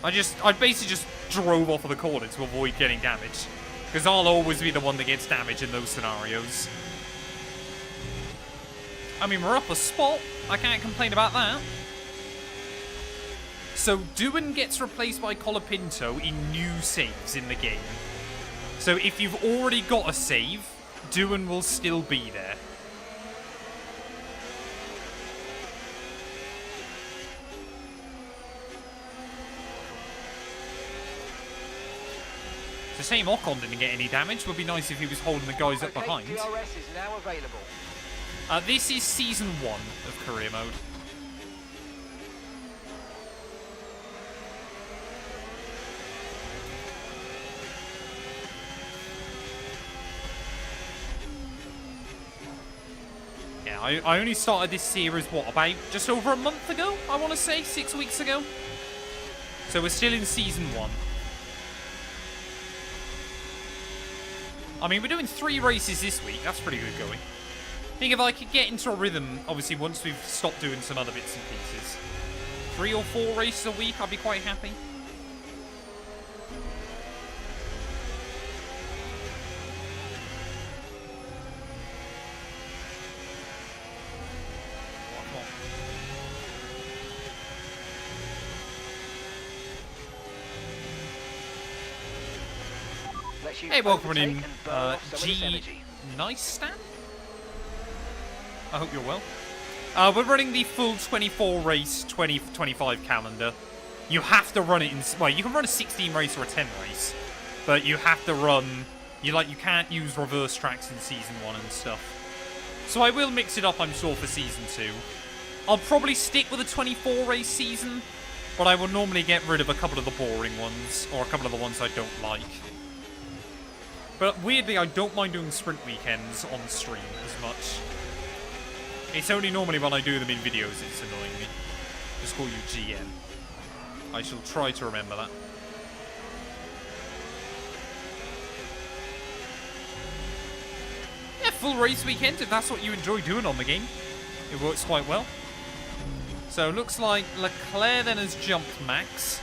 I basically just drove off of the corner to avoid getting damaged. Because I'll always be the one that gets damaged in those scenarios. I mean, we're up a spot. I can't complain about that. So, Doohan gets replaced by Colapinto in new saves in the game. So, if you've already got a save, Doohan will still be there. It's a shame Ocon didn't get any damage. Would be nice if he was holding the guys up behind. DRS is now available. This is Season 1 of Career Mode. Yeah, I only started this series, what, about just over a month ago, I want to say? 6 weeks ago? So we're still in Season 1. I mean, we're doing 3 races this week. That's pretty good going. I think if I could get into a rhythm, obviously, once we've stopped doing some other bits and pieces, 3 or 4 races a week, I'd be quite happy. Hey, welcome in, G. Nice Stan? I hope you're well. We're running the full 24 race 2025 calendar. You have to run it in, well, you can run a 16 race or a 10 race, but you have to run, you can't use reverse tracks in Season 1 and stuff. So I will mix it up, I'm sure, for Season 2. I'll probably stick with a 24 race season, but I will normally get rid of a couple of the boring ones, or a couple of the ones I don't like. But weirdly, I don't mind doing sprint weekends on stream as much. It's only normally when I do them in videos it's annoying me. Just call you GM. I shall try to remember that. Yeah, full race weekend, if that's what you enjoy doing on the game. It works quite well. So, looks like Leclerc then has jumped Max.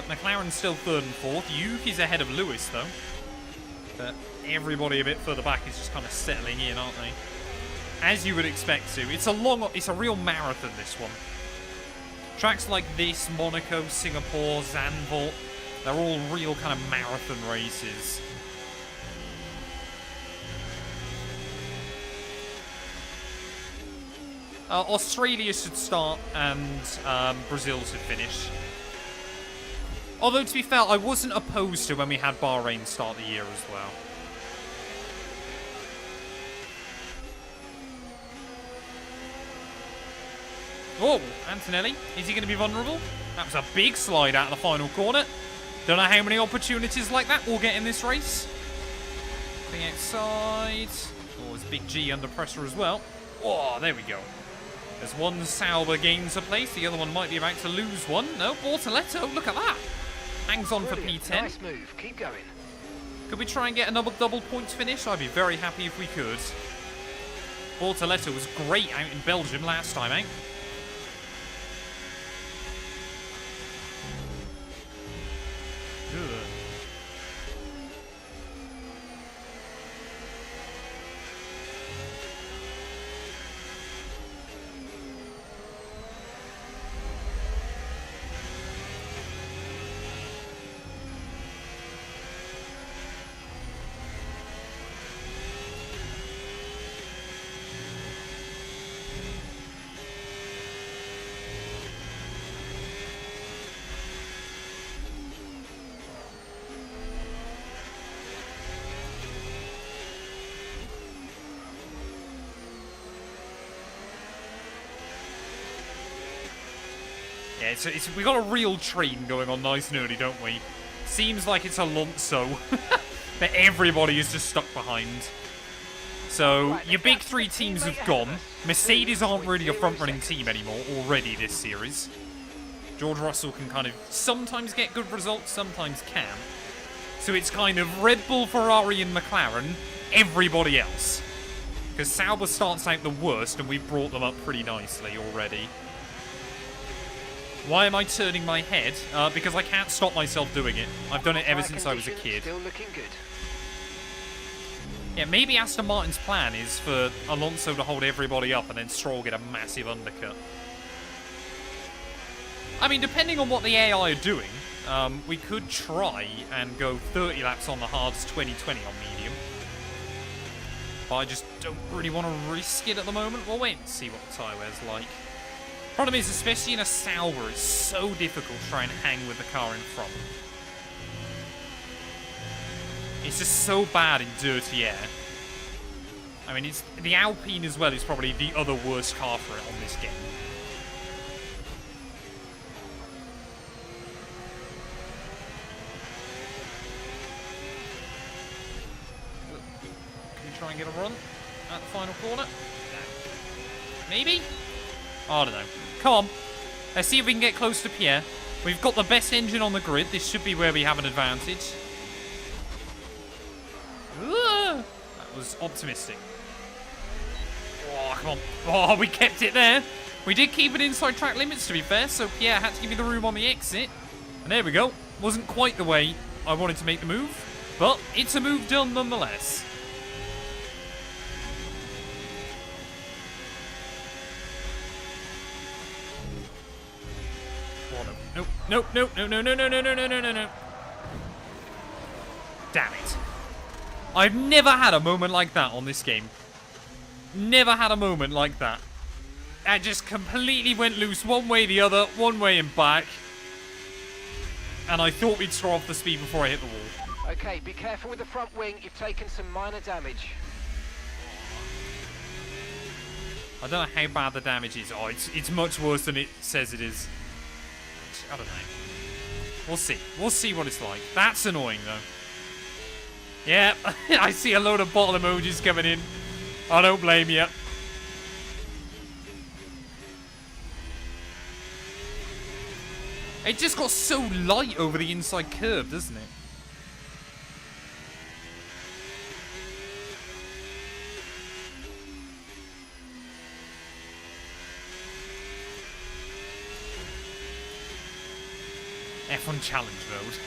McLaren's still 3rd and 4th. Yuki's ahead of Lewis, though. But everybody a bit further back is just kind of settling in, aren't they? As you would expect to. It's a real marathon, this one. Tracks like this, Monaco, Singapore, Zandvoort, they're all real kind of marathon races. Australia should start and Brazil should finish. Although, to be fair, I wasn't opposed to when we had Bahrain start the year as well. Oh, Antonelli. Is he going to be vulnerable? That was a big slide out of the final corner. Don't know how many opportunities like that we'll get in this race. Thing outside. Oh, there's Big G under pressure as well. Oh, there we go. There's one Sauber gains a place. The other one might be about to lose one. No, Bortoletto. Look at that. Hangs on Brilliant. for P10. Nice move. Keep going. Could we try and get another double points finish? I'd be very happy if we could. Bortoletto was great out in Belgium last time out. Ugh. Yeah, we got a real train going on nice and early, don't we? Seems like it's Alonso, but everybody is just stuck behind. So, your big 3 teams have gone. Mercedes aren't really a front-running team anymore already this series. George Russell can kind of sometimes get good results, sometimes can't. So it's kind of Red Bull, Ferrari and McLaren, everybody else. Because Sauber starts out the worst and we've brought them up pretty nicely already. Why am I turning my head? Because I can't stop myself doing it. I've done it ever since I was a kid. Still looking good. Yeah, maybe Aston Martin's plan is for Alonso to hold everybody up and then Stroll get a massive undercut. I mean, depending on what the AI are doing, We could try and go 30 laps on the hards, 2020 on medium. But I just don't really want to risk it at the moment. We'll wait and see what the tyre wear's like. Problem is, especially in a Sauber, it's so difficult to try and hang with the car in front. It's just so bad in dirty air. I mean, it's the Alpine as well is probably the other worst car for it on this game. Can we try and get a run at the final corner? No. Maybe? Oh, I don't know. Come on. Let's see if we can get close to Pierre. We've got the best engine on the grid. This should be where we have an advantage. That was optimistic. Oh, come on. Oh, we kept it there. We did keep it inside track limits, to be fair, so Pierre had to give me the room on the exit. And there we go. Wasn't quite the way I wanted to make the move, but it's a move done nonetheless. Oh, no. No. Damn it. I've never had a moment like that on this game. Never had a moment like that. That just completely went loose one way, the other, one way and back. And I thought we'd throw off the speed before I hit the wall. Okay, be careful with the front wing. You've taken some minor damage. I don't know how bad the damage is. Oh, it's much worse than it says it is. I don't know. We'll see. We'll see what it's like. That's annoying, though. Yeah, I see a load of bottle emojis coming in. I don't blame you. It just got so light over the inside curve, doesn't it? F1 challenge mode.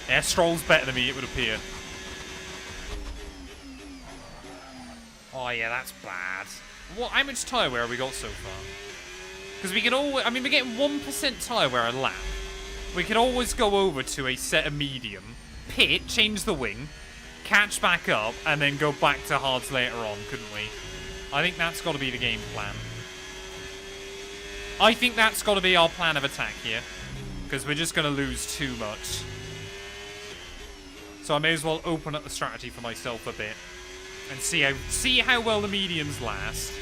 Yeah, Stroll's better than me, it would appear. Oh yeah, that's bad. What? How much tyre wear have we got so far? Because we can always, I mean, we're getting 1% tyre wear a lap. We could always go over to a set of medium, pit, change the wing, catch back up, and then go back to hards later on, couldn't we? I think that's got to be the game plan. I think that's got to be our plan of attack here. Because we're just going to lose too much. So I may as well open up the strategy for myself a bit. And see how well the mediums last.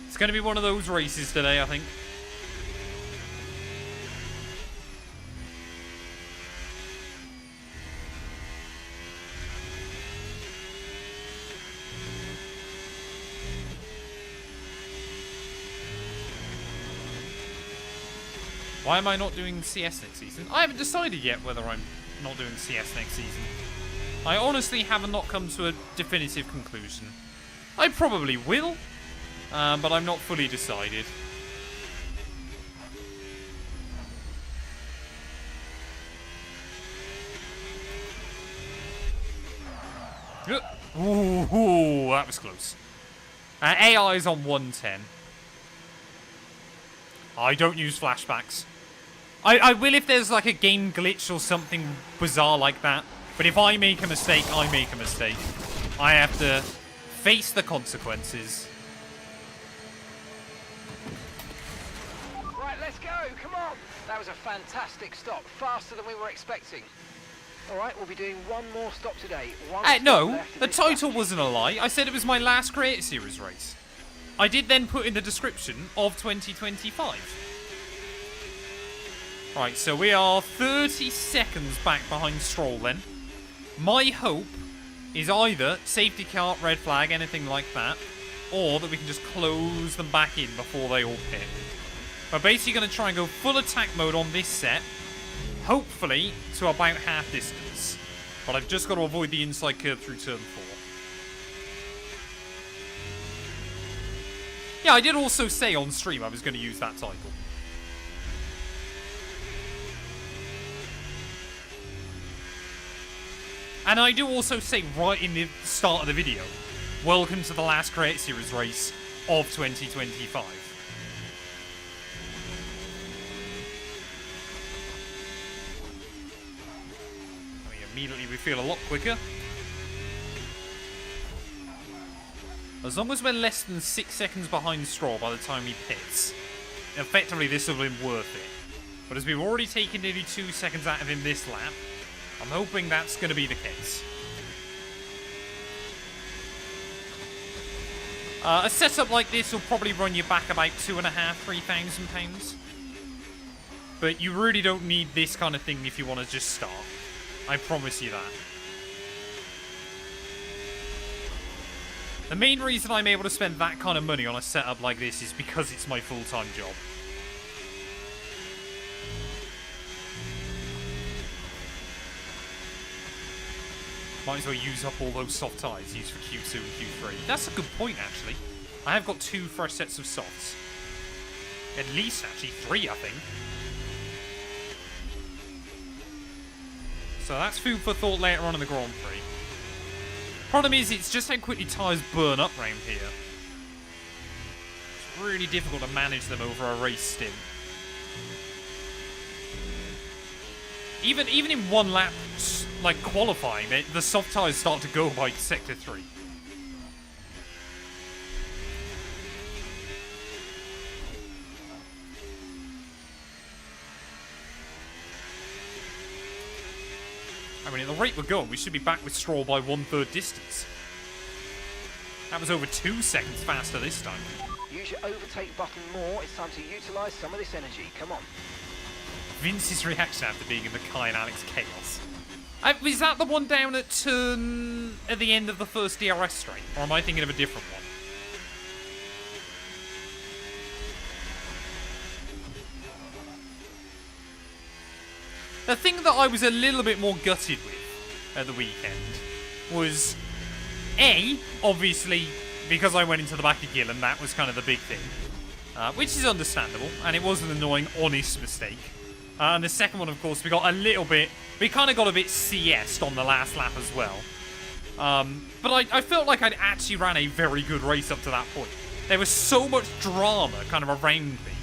It's going to be one of those races today, I think. Why am I not doing CS next season? I haven't decided yet whether I'm not doing CS next season. I honestly have not come to a definitive conclusion. I probably will, but I'm not fully decided. Ooh, that was close. AI is on 110. I don't use flashbacks. I will if there's like a game glitch or something bizarre like that. But if I make a mistake, I make a mistake. I have to face the consequences. Right, let's go. Come on. That was a fantastic stop. Faster than we were expecting. All right, we'll be doing one more stop today. No, the title wasn't a lie. I said it was my last Creator Series race. I did then put in the description of 2025. Right, so we are 30 seconds back behind Stroll then. My hope is either safety car, red flag, anything like that, or that we can just close them back in before they all pit. We're basically going to try and go full attack mode on this set, hopefully to about half distance. But I've just got to avoid the inside curve through turn 4. Yeah, I did also say on stream I was going to use that title. And I do also say right in the start of the video, welcome to the last Creator Series race of 2025. immediately we feel a lot quicker. As long as we're less than 6 seconds behind Stroll by the time he pits, effectively this will have been worth it. But as we've already taken nearly 2 seconds out of him this lap, I'm hoping that's going to be the case. A setup like this will probably run you back about £2,500–3,000. But you really don't need this kind of thing if you want to just start. I promise you that. The main reason I'm able to spend that kind of money on a setup like this is because it's my full-time job. Might as well use up all those soft tyres used for Q2 and Q3. That's a good point, actually. I have got 2 fresh sets of softs. At least, actually, 3, I think. So that's food for thought later on in the Grand Prix. Problem is, it's just how quickly tyres burn up round here. It's really difficult to manage them over a race stint. Even in one lap, like qualifying, the soft tyres start to go by sector 3. I mean, at the rate we're going, we should be back with Stroll by 1/3 distance. That was over 2 seconds faster this time. Use your overtake button more. It's time to utilise some of this energy. Come on. Vince's reaction after being in the Kai and Alex chaos. Was that the one down at turn at the end of the first DRS straight? Or am I thinking of a different one? The thing that I was a little bit more gutted with at the weekend was, A, obviously, because I went into the back of Gillen, that was kind of the big thing. Which is understandable, and it was an annoying, honest mistake. And the second one, of course, we kind of got a bit CS'd on the last lap as well. But I felt like I'd actually ran a very good race up to that point. There was so much drama kind of around me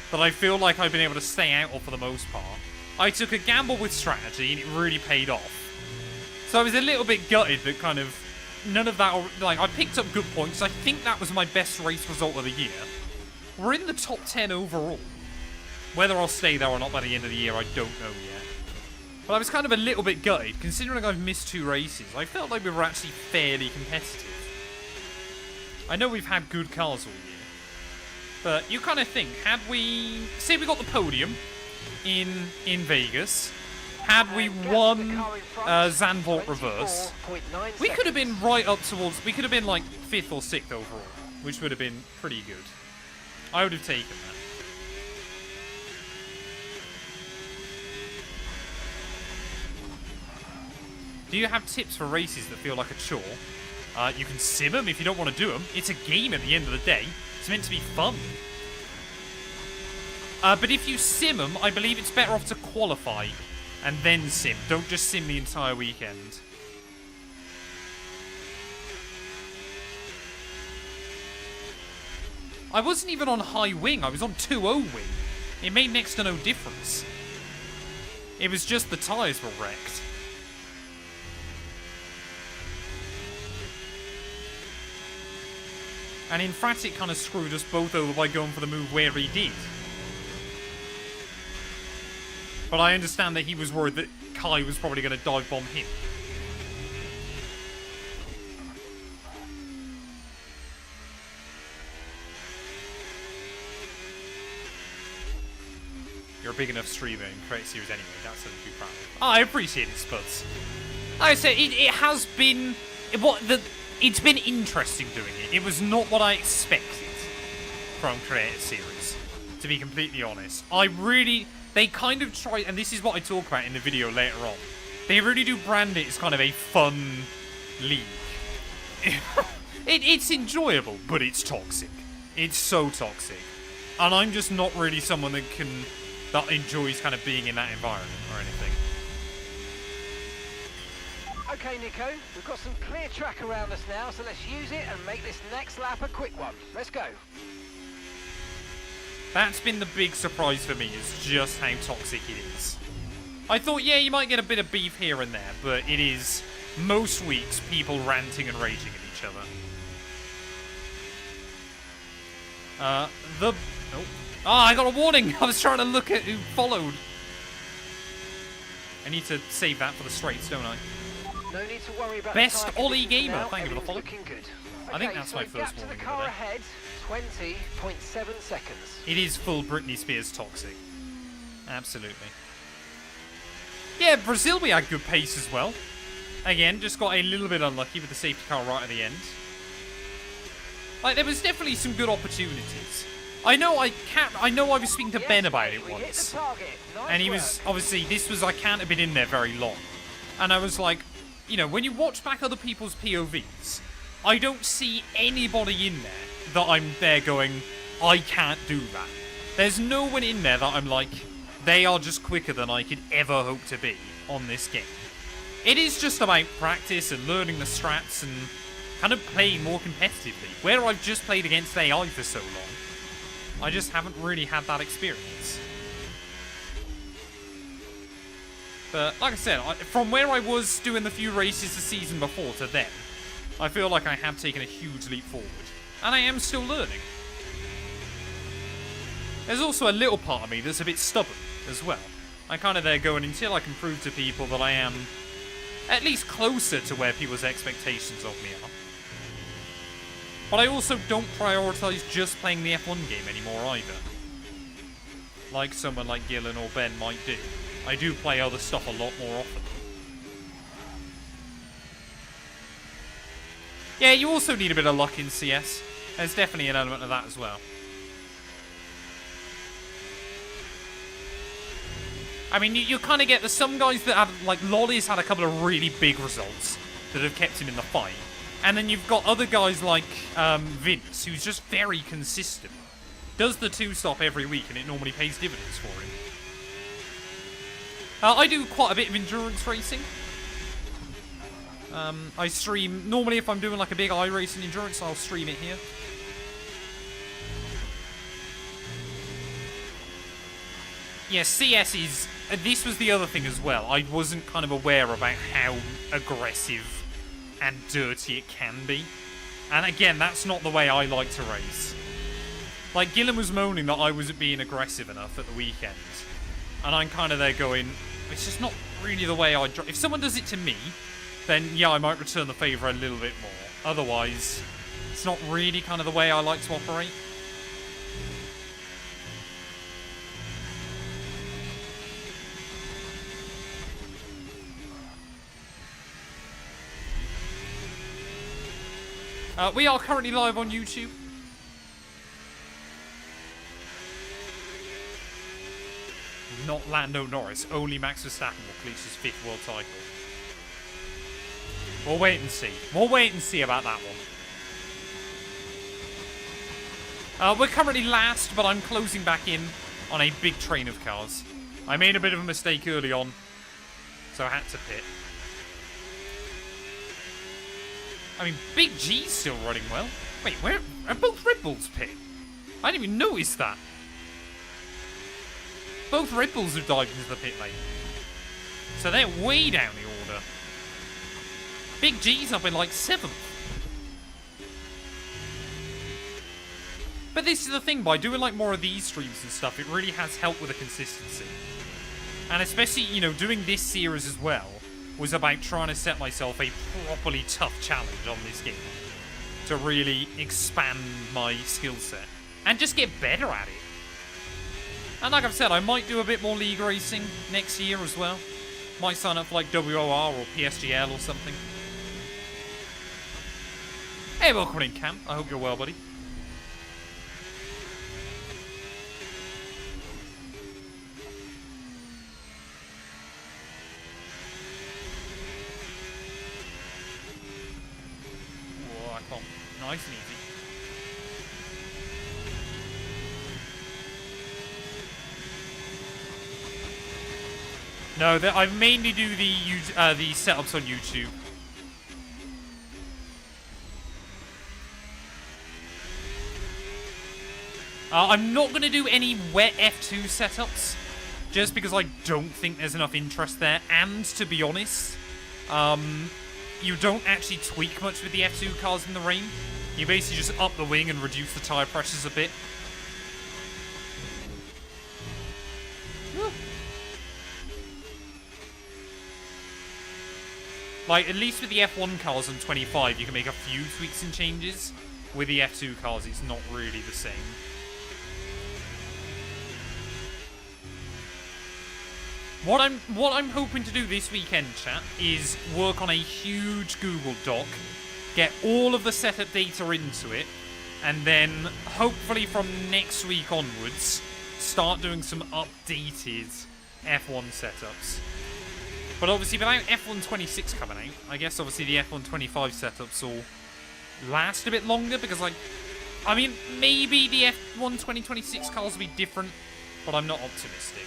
that I feel like I've been able to stay out of for the most part. I took a gamble with strategy, and it really paid off. So I was a little bit gutted that kind of none of that, like, I picked up good points. I think that was my best race result of the year. We're in the top 10 overall. Whether I'll stay there or not by the end of the year, I don't know yet. But I was kind of a little bit gutted, considering I've missed 2 races. I felt like we were actually fairly competitive. I know we've had good cars all year. But you kind of think, had we... Say we got the podium in Vegas. Had we won Zandvoort reverse, we could have been right up towards... We could have been like 5th or 6th overall, which would have been pretty good. I would have taken that. Do you have tips for races that feel like a chore? You can sim them if you don't want to do them. It's a game at the end of the day. It's meant to be fun. But if you sim them, I believe it's better off to qualify and then sim. Don't just sim the entire weekend. I wasn't even on high wing. I was on 2.0 wing. It made next to no difference. It was just the tyres were wrecked. And in fact, it kind of screwed us both over by going for the move where he did. But I understand that he was worried that Kai was probably going to dive bomb him. You're a big enough streamer and create series anyway. That's something to be proud of. I appreciate it, Spuds. Like I said, it has been... It's been interesting doing it. It was not what I expected from Creative Series, to be completely honest. They kind of try, and this is what I talk about in the video later on. They really do brand it as kind of a fun league. It's enjoyable, but it's toxic. It's so toxic. And I'm just not really someone that enjoys kind of being in that environment or anything. Okay, Nico, we've got some clear track around us now, so let's use it and make this next lap a quick one. Let's go. That's been the big surprise for me, is just how toxic it is. I thought, yeah, you might get a bit of beef here and there, but it is most weeks people ranting and raging at each other. Oh, I got a warning. I was trying to look at who followed. I need to save that for the straights, don't I? No need to worry about Best the tyre Ollie conditions gamer. now, Thank you for the follow. everything's looking good. I think Okay, that's so my the first gap to the warning of car the day. ahead, 20.7 seconds. It is full Britney Spears toxic. Absolutely. Yeah, Brazil, we had good pace as well. Again, just got a little bit unlucky with the safety car right at the end. Like, there was definitely some good opportunities. I know I was speaking to Ben about it we hit the once. target. Nice And he work. was, obviously, I can't have been in there very long. And I was like, you know, when you watch back other people's POVs, I don't see anybody in there that I'm there going, I can't do that. There's no one in there that I'm like, they are just quicker than I could ever hope to be on this game. It is just about practice and learning the strats and kind of playing more competitively. Where I've just played against AI for so long, I just haven't really had that experience. But like I said, from where I was doing the few races the season before to then, I feel like I have taken a huge leap forward. And I am still learning. There's also a little part of me that's a bit stubborn as well. I'm kind of there going, until I can prove to people that I am at least closer to where people's expectations of me are. But I also don't prioritise just playing the F1 game anymore either. Like someone like Gillen or Ben might do. I do play other stuff a lot more often. Yeah, you also need a bit of luck in CS. There's definitely an element of that as well. I mean, you kind of get some guys that have, like, Lolly's had a couple of really big results that have kept him in the fight. And then you've got other guys like Vince, who's just very consistent. Does the 2-stop every week, and it normally pays dividends for him. I do quite a bit of endurance racing. I stream, normally if I'm doing like a big iRacing endurance, I'll stream it here. Yeah, CS is, this was the other thing as well. I wasn't kind of aware about how aggressive and dirty it can be. And again, that's not the way I like to race. Like, Gillen was moaning that I wasn't being aggressive enough at the weekend. And I'm kind of there going, it's just not really the way I drive. If someone does it to me, then yeah, I might return the favour a little bit more. Otherwise, it's not really kind of the way I like to operate. We are currently live on YouTube. Not Lando Norris, only Max Verstappen will clinch his 5th world title. We'll wait and see. We'll wait and see about that one. We're currently last, but I'm closing back in on a big train of cars. I made a bit of a mistake early on, so I had to pit. I mean, Big G's still running well. Wait, where are both Red Bulls pit? I didn't even notice that. Both Red Bulls have dived into the pit lane. So they're way down the order. Big G's up in like 7th. But this is the thing, by doing like more of these streams and stuff, it really has helped with the consistency. And especially, you know, doing this series as well was about trying to set myself a properly tough challenge on this game to really expand my skill set and just get better at it. And like I've said, I might do a bit more league racing next year as well. Might sign up for like WOR or PSGL or something. Hey, welcome in, Cam. I hope you're well, buddy. Whoa, I can't. Nice and easy. No, I mainly do the setups on YouTube. I'm not going to do any wet F2 setups just because I don't think there's enough interest there. And to be honest, you don't actually tweak much with the F2 cars in the rain. You basically just up the wing and reduce the tyre pressures a bit. Like, at least with the F1 cars on 25, you can make a few tweaks and changes. With the F2 cars, it's not really the same. What I'm hoping to do this weekend, chat, is work on a huge Google Doc, get all of the setup data into it, and then hopefully from next week onwards, start doing some updated F1 setups. But obviously, without F1 26 coming out, I guess obviously the F1 25 setups will last a bit longer because, like, I mean, maybe the F1 2026 cars will be different, but I'm not optimistic.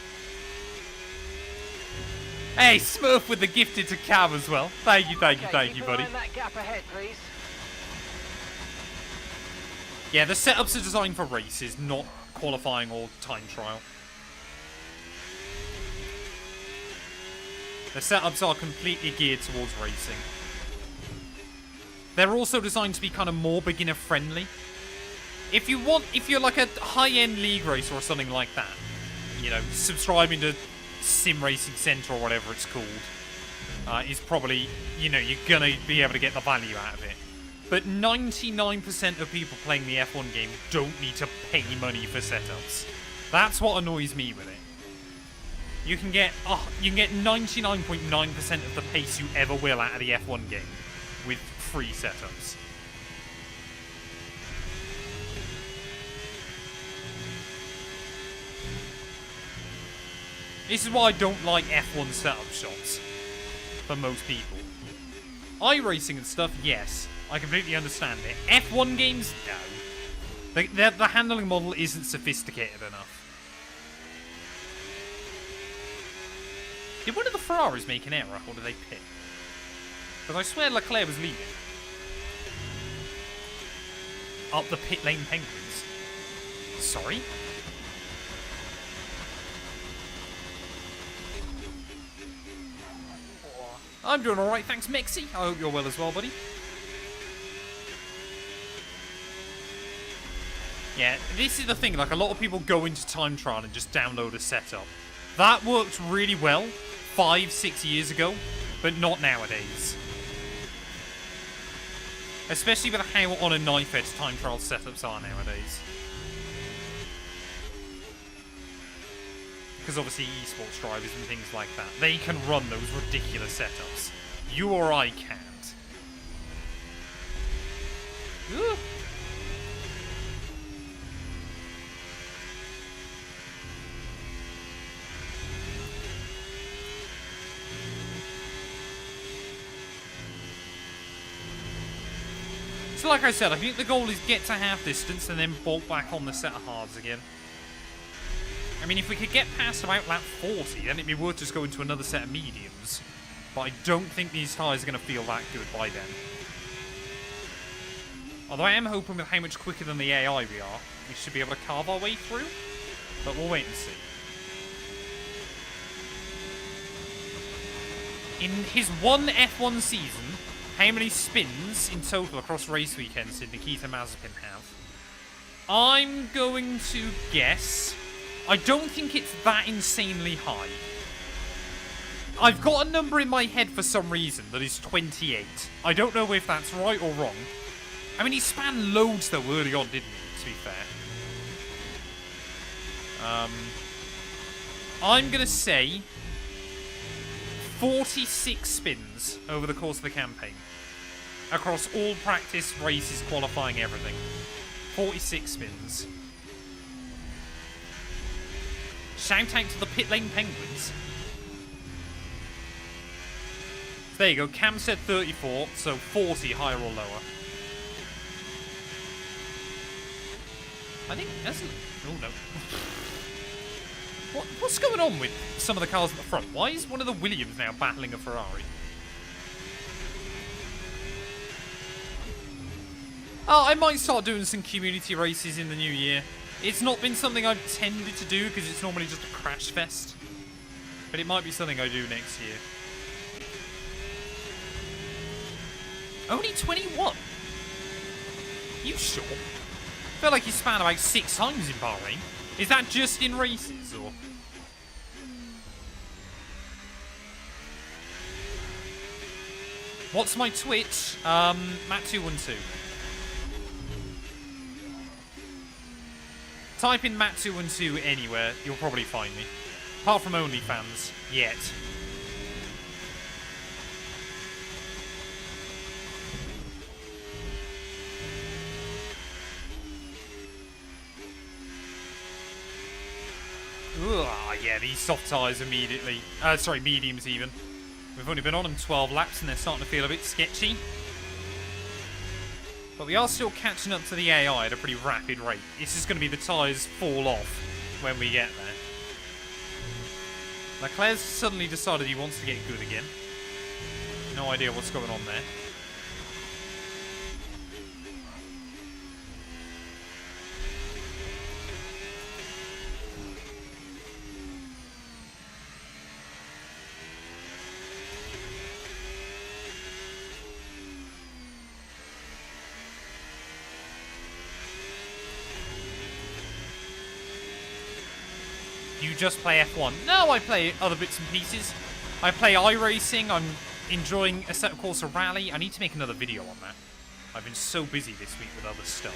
Hey, Smurf with the gifted to Cam as well. Thank you, buddy. That gap ahead, please. Yeah, the setups are designed for races, not qualifying or time trial. The setups are completely geared towards racing. They're also designed to be kind of more beginner friendly. If you're like a high-end league racer or something like that, you know, subscribing to Sim Racing Centre or whatever it's called, is probably, you know, you're gonna be able to get the value out of it. But 99% of people playing the F1 game don't need to pay money for setups. That's what annoys me with it. You can get 99.9% of the pace you ever will out of the F1 game with free setups. This is why I don't like F1 setup shops for most people. iRacing and stuff, yes, I completely understand it. F1 games, no. The handling model isn't sophisticated enough. Did one of the Ferraris make an error, or did they pit? Because I swear Leclerc was leading. Up the pit lane Penguins. Sorry? I'm doing alright, thanks Mexi. I hope you're well as well, buddy. Yeah, this is the thing, like a lot of people go into time trial and just download a setup. That worked really well 5-6 years ago, but not nowadays. Especially with how on a knife edge time trial setups are nowadays. Because obviously esports drivers and things like that, they can run those ridiculous setups. You or I can't. Ugh. So like I said, I think the goal is get to half distance and then bolt back on the set of hards again. I mean, if we could get past about lap 40, then it'd be worth just going to another set of mediums. But I don't think these tyres are going to feel that good by then. Although I am hoping with how much quicker than the AI we are, we should be able to carve our way through. But we'll wait and see. In his one F1 season, how many spins in total across race weekends did Nikita Mazepin have? I'm going to guess... I don't think it's that insanely high. I've got a number in my head for some reason that is 28. I don't know if that's right or wrong. I mean, he span loads though early on, didn't he, to be fair? I'm going to say 46 spins over the course of the campaign. Across all practice, races, qualifying, everything. 46 spins. Shout out to the pit lane Penguins. So there you go, Cam said 34, so 40 higher or lower. I think that's... Oh no. What's going on with some of the cars at the front? Why is one of the Williams now battling a Ferrari? Oh, I might start doing some community races in the new year. It's not been something I've tended to do because it's normally just a crash fest. But it might be something I do next year. Only 21? You sure? I feel like you span about 6 times in Bahrain. Is that just in races, or...? What's my Twitch? Matt212. Type in Matt212 anywhere, you'll probably find me. Apart from OnlyFans, yet. Ugh, yeah, these soft tyres immediately. Sorry, mediums even. We've only been on them 12 laps and they're starting to feel a bit sketchy. But we are still catching up to the AI at a pretty rapid rate. It's just going to be the tyres fall off when we get there. Leclerc's suddenly decided he wants to get good again. No idea what's going on there. You just play F1? No, I play other bits and pieces. I play iRacing. I'm enjoying a set of course of rally. I need to make another video on that. I've been so busy this week with other stuff.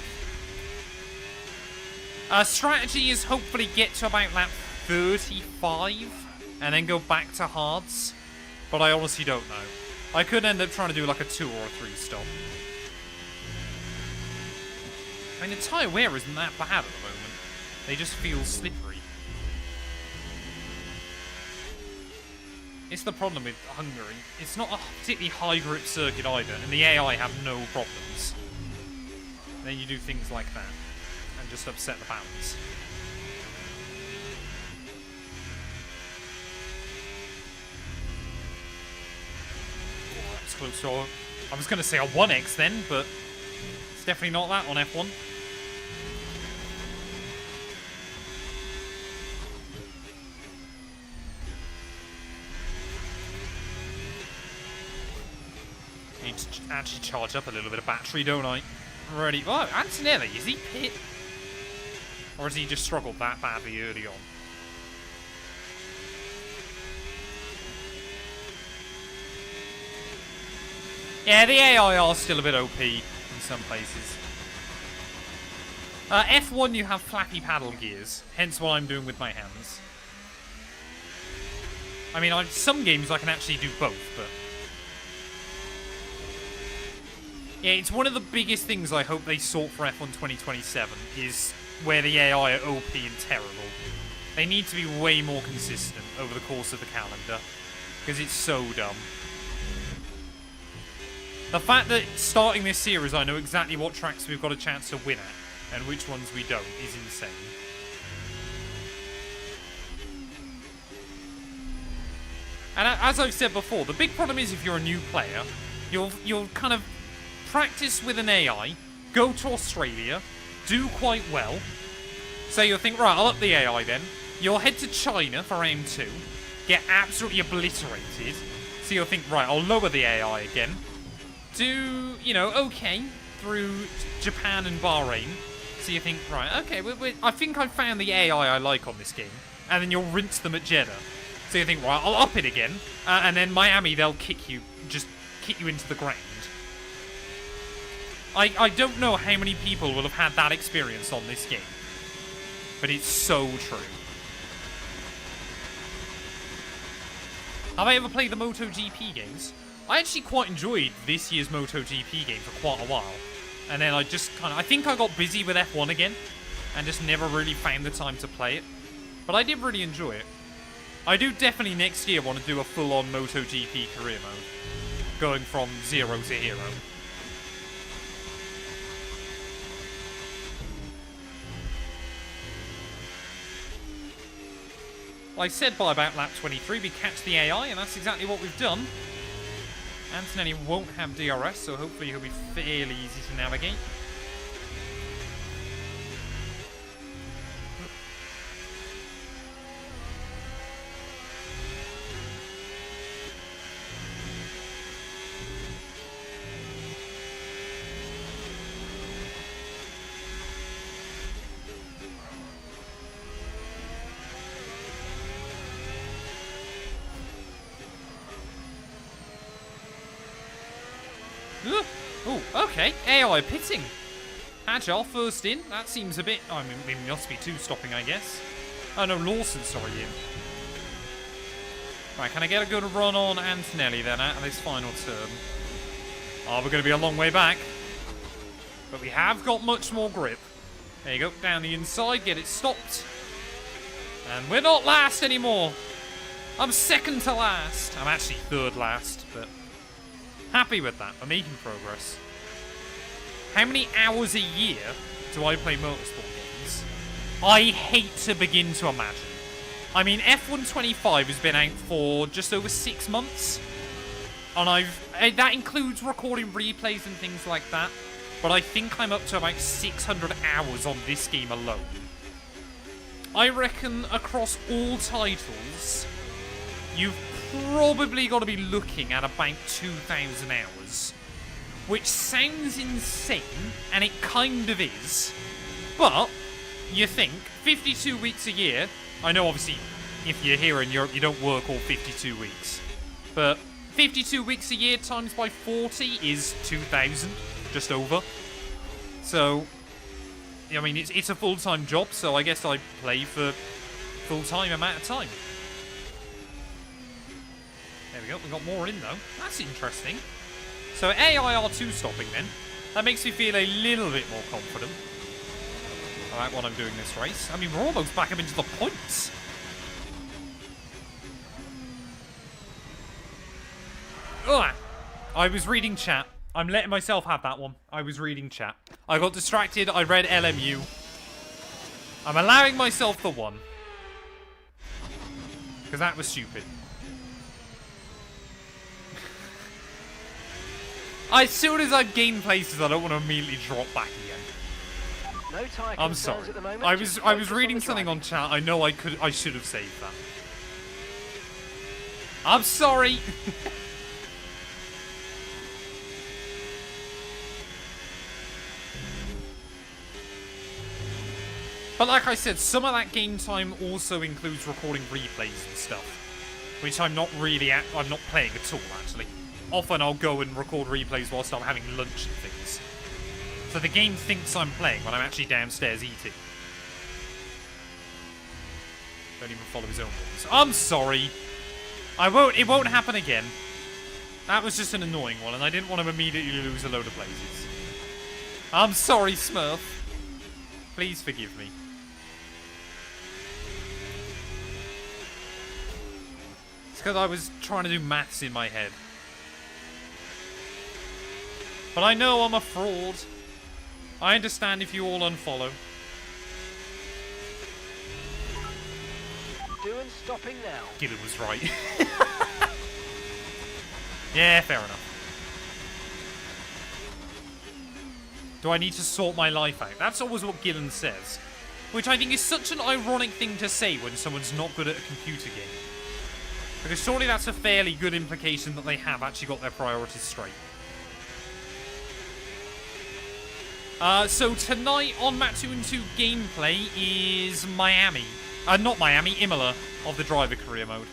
Strategy is hopefully get to about lap 35 and then go back to hards. But I honestly don't know. I could end up trying to do like a 2 or a 3 stop. I mean, the tyre wear isn't that bad at the moment. They just feel slippery. It's the problem with Hungary. It's not a particularly high grip circuit either, and the AI have no problems. Then you do things like that, and just upset the balance. Oh, that was close to... I was going to say a 1x then, but it's definitely not that on F1. Need to actually charge up a little bit of battery, don't I? Ready. Oh, Antonelli, is he pit? Or has he just struggled that badly early on? Yeah, the AI are still a bit OP in some places. F1, you have flappy paddle gears, hence what I'm doing with my hands. I mean, some games I can actually do both, but... Yeah, it's one of the biggest things I hope they sort for F1 2027, is where the AI are OP and terrible. They need to be way more consistent over the course of the calendar, because it's so dumb. The fact that starting this series I know exactly what tracks we've got a chance to win at, and which ones we don't, is insane. And as I've said before, the big problem is if you're a new player, you'll kind of practice with an AI, go to Australia, do quite well. So you'll think, right, I'll up the AI then. You'll head to China for round 2, get absolutely obliterated. So you'll think, right, I'll lower the AI again. Do, you know, okay through Japan and Bahrain. So you think, right, okay, I think I've found the AI I like on this game. And then you'll rinse them at Jeddah. So you think, right, I'll up it again. And then Miami, they'll just kick you into the ground. I don't know how many people will have had that experience on this game. But it's so true. Have I ever played the MotoGP games? I actually quite enjoyed this year's MotoGP game for quite a while. And then I just I think I got busy with F1 again. And just never really found the time to play it. But I did really enjoy it. I do definitely next year want to do a full-on MotoGP career mode. Going from 0 to hero. Well, I said by about lap 23 we catch the AI, and that's exactly what we've done. Antonelli won't have DRS, so hopefully he'll be fairly easy to navigate. Oh, okay. AI pitting. Agile first in. That seems a bit... I mean, it must be two-stopping, I guess. Oh, no, Lawson, sorry, in. Right, can I get a good run on Antonelli then out of this final turn? Oh, we're going to be a long way back. But we have got much more grip. There you go, down the inside, get it stopped. And we're not last anymore. I'm second to last. I'm actually third last, but happy with that. We're making progress. How many hours a year do I play motorsport games? I hate to begin to imagine. I mean, F1 25 has been out for just over 6 months. And that includes recording replays and things like that. But I think I'm up to about 600 hours on this game alone. I reckon across all titles, you've probably got to be looking at about 2,000 hours. Which sounds insane, and it kind of is. But, you think, 52 weeks a year... I know, obviously, if you're here in Europe, you don't work all 52 weeks. But 52 weeks a year times by 40 is 2,000, just over. So, I mean, it's a full-time job, so I guess I play for full-time amount of time. There we go, we got more in, though. That's interesting. So AI R2 stopping, then. That makes me feel a little bit more confident about what I'm doing this race. I mean, we're almost back up into the points. Ugh. I was reading chat. I'm letting myself have that one. I was reading chat. I got distracted. I read LMU. I'm allowing myself the one. Because that was stupid. As soon as I've gained places, I don't want to immediately drop back again. No tire I'm concerns sorry. at the moment. I Just was focus reading on the something driving. on chat. I know I should have saved that. I'm sorry. But like I said, some of that game time also includes recording replays and stuff, which I'm not playing at all, actually. Often I'll go and record replays whilst I'm having lunch and things. So the game thinks I'm playing when I'm actually downstairs eating. Don't even follow his own rules. I'm sorry. It won't happen again. That was just an annoying one, and I didn't want to immediately lose a load of places. I'm sorry, Smurf. Please forgive me. It's because I was trying to do maths in my head. But I know I'm a fraud. I understand if you all unfollow. Doing stopping now. Gillen was right. Yeah, fair enough. Do I need to sort my life out? That's always what Gillen says. Which I think is such an ironic thing to say when someone's not good at a computer game. Because surely that's a fairly good implication that they have actually got their priorities straight. So tonight on Matt212 gameplay is Miami. Not Miami, Imola of the driver career mode.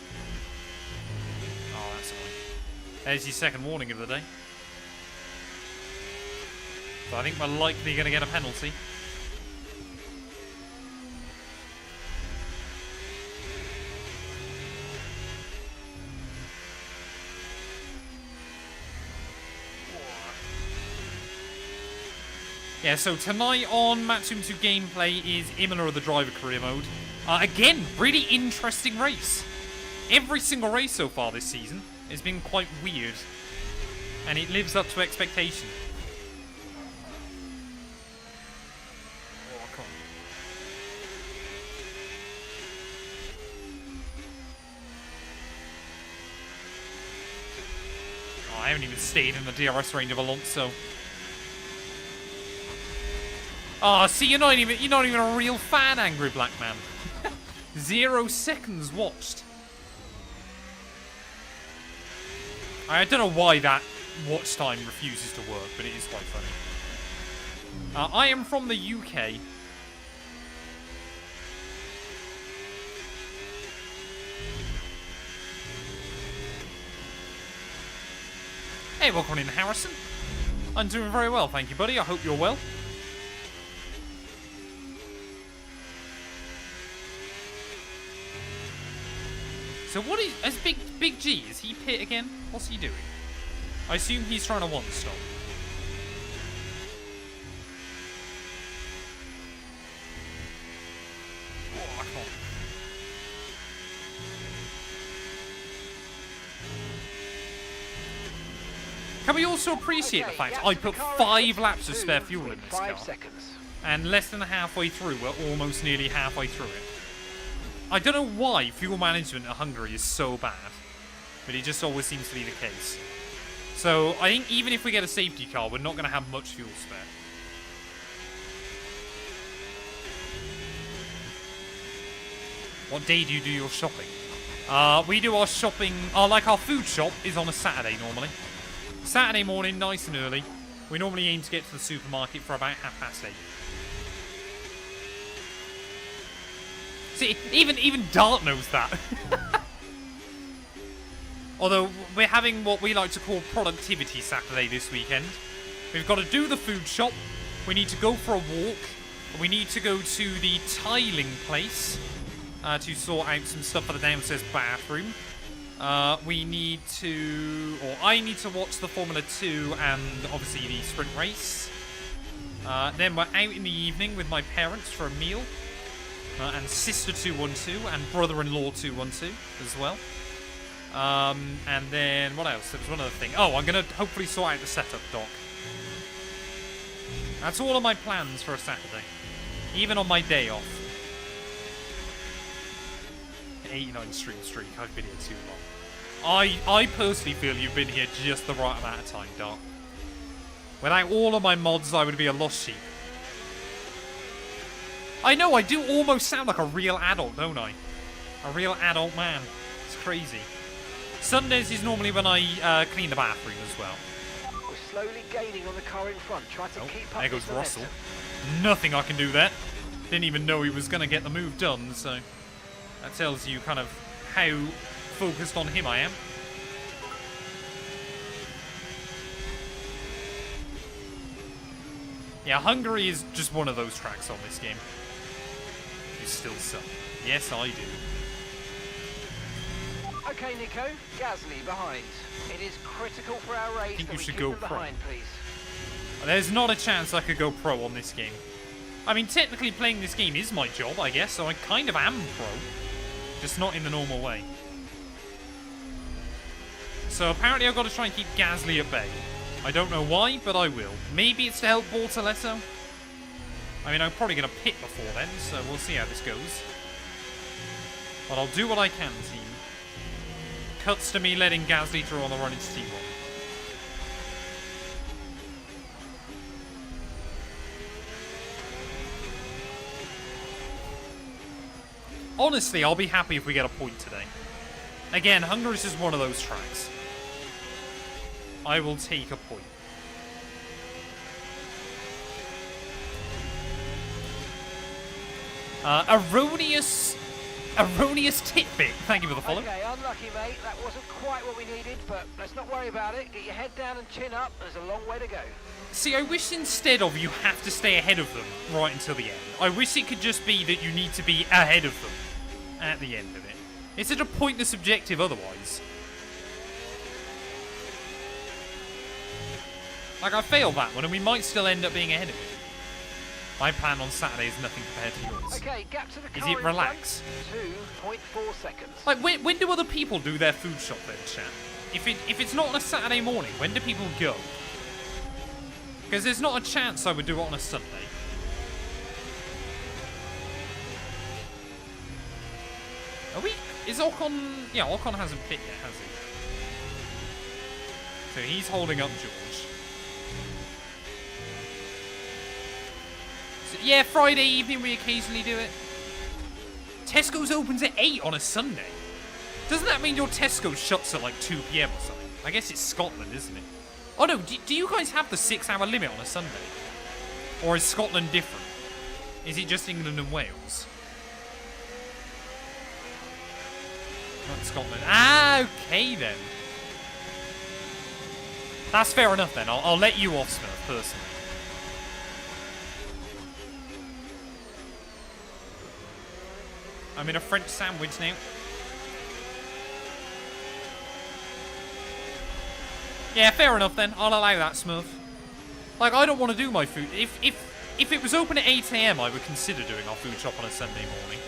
Oh, that's annoying. There's your second warning of the day. So I think we're likely going to get a penalty. Yeah, so tonight on Matt212 gameplay is Imola of the driver career mode. Again, really interesting race. Every single race so far this season has been quite weird. And it lives up to expectation. Oh, come on. Oh, I haven't even stayed in the DRS range of Alonso. Oh, see, you're not even a real fan, Angry Black Man. 0 seconds watched. I don't know why that watch time refuses to work, but it is quite funny. I am from the UK. Hey, welcome in, Harrison. I'm doing very well, thank you, buddy. I hope you're well. So what is Big G? Is he pit again? What's he doing? I assume he's trying to one-stop. Oh, I can't. Can we also appreciate the fact I put 5 laps of spare fuel in this car? And less than halfway through, we're almost nearly halfway through it. I don't know why fuel management in Hungary is so bad, but it just always seems to be the case. So I think even if we get a safety car, we're not going to have much fuel spare. What day do you do your shopping? We do our shopping, like our food shop is on a Saturday normally. Saturday morning, nice and early. We normally aim to get to the supermarket for about 8:30. See, even Dart knows that. Although, we're having what we like to call Productivity Saturday this weekend. We've got to do the food shop, we need to go for a walk, we need to go to the tiling place to sort out some stuff for the downstairs bathroom. We need to, or I need to watch the Formula 2 and obviously the sprint race. Then we're out in the evening with my parents for a meal. And sister 212 and brother-in-law 212 as well. And then what else? There was one other thing. Oh, I'm going to hopefully sort out the setup dock. That's all of my plans for a Saturday. Even on my day off. 89 streak. I've been here too long. I personally feel you've been here just the right amount of time, Dart. Without all of my mods, I would be a lost sheep. I know, I do almost sound like a real adult, don't I? A real adult man. It's crazy. Sundays is normally when I clean the bathroom as well. We're slowly gaining on the car in front. Try to keep up. There goes with Russell. momentum. Nothing I can do there. Didn't even know he was going to get the move done, so that tells you kind of how focused on him I am. Yeah, Hungary is just one of those tracks on this game. You still suck. Yes, I do. Okay, Nico. Gasly behind. It is critical for our race think that you we should keep go them pro. behind, please. There's not a chance I could go pro on this game. I mean, technically playing this game is my job, I guess, so I kind of am pro. Just not in the normal way. So apparently I've got to try and keep Gasly at bay. I don't know why, but I will. Maybe it's to help Bortoletto. I mean, I'm probably going to pit before then, so we'll see how this goes. But I'll do what I can, team. Cuts to me letting Gasly through on the run into T1. Honestly, I'll be happy if we get a point today. Again, Hungary is just one of those tracks. I will take a point. Erroneous titbit. Thank you for the follow. Okay, unlucky, mate. That wasn't quite what we needed, but let's not worry about it. Get your head down and chin up. There's a long way to go. See, I wish instead of you have to stay ahead of them right until the end. I wish it could just be that you need to be ahead of them at the end of it. It's such a pointless objective otherwise. Like, I failed that one, and we might still end up being ahead of it. My plan on Saturday is nothing compared to yours. Okay, gap to the car. Is it relax? 2.4 seconds. Like, when do other people do their food shop then, chat? If it's not on a Saturday morning, when do people go? Because there's not a chance I would do it on a Sunday. Are we? Is Ocon? Yeah, Ocon hasn't pit yet, has he? So he's holding up George. So, yeah, Friday evening we occasionally do it. Tesco's opens at 8 on a Sunday. Doesn't that mean your Tesco shuts at like 2 PM or something? I guess it's Scotland, isn't it? Oh no, do you guys have the 6-hour limit on a Sunday? Or is Scotland different? Is it just England and Wales? Not Scotland. Ah, okay then. That's fair enough then. I'll let you off, Smurf, personally. I'm in a French sandwich now. Yeah, fair enough then. I'll allow that, Smurf. Like, I don't want to do my food. If it was open at 8 AM, I would consider doing our food shop on a Sunday morning.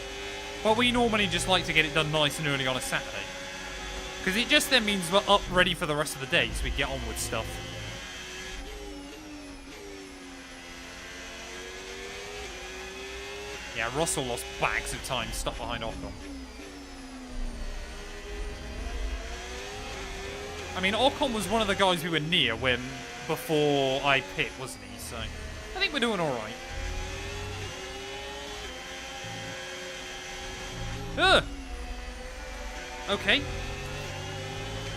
But we normally just like to get it done nice and early on a Saturday. Because it just then means we're up ready for the rest of the day, so we get on with stuff. Yeah, Russell lost bags of time stuck behind Ocon. I mean, Ocon was one of the guys we were near before I pit, wasn't he? So I think we're doing all right. Okay.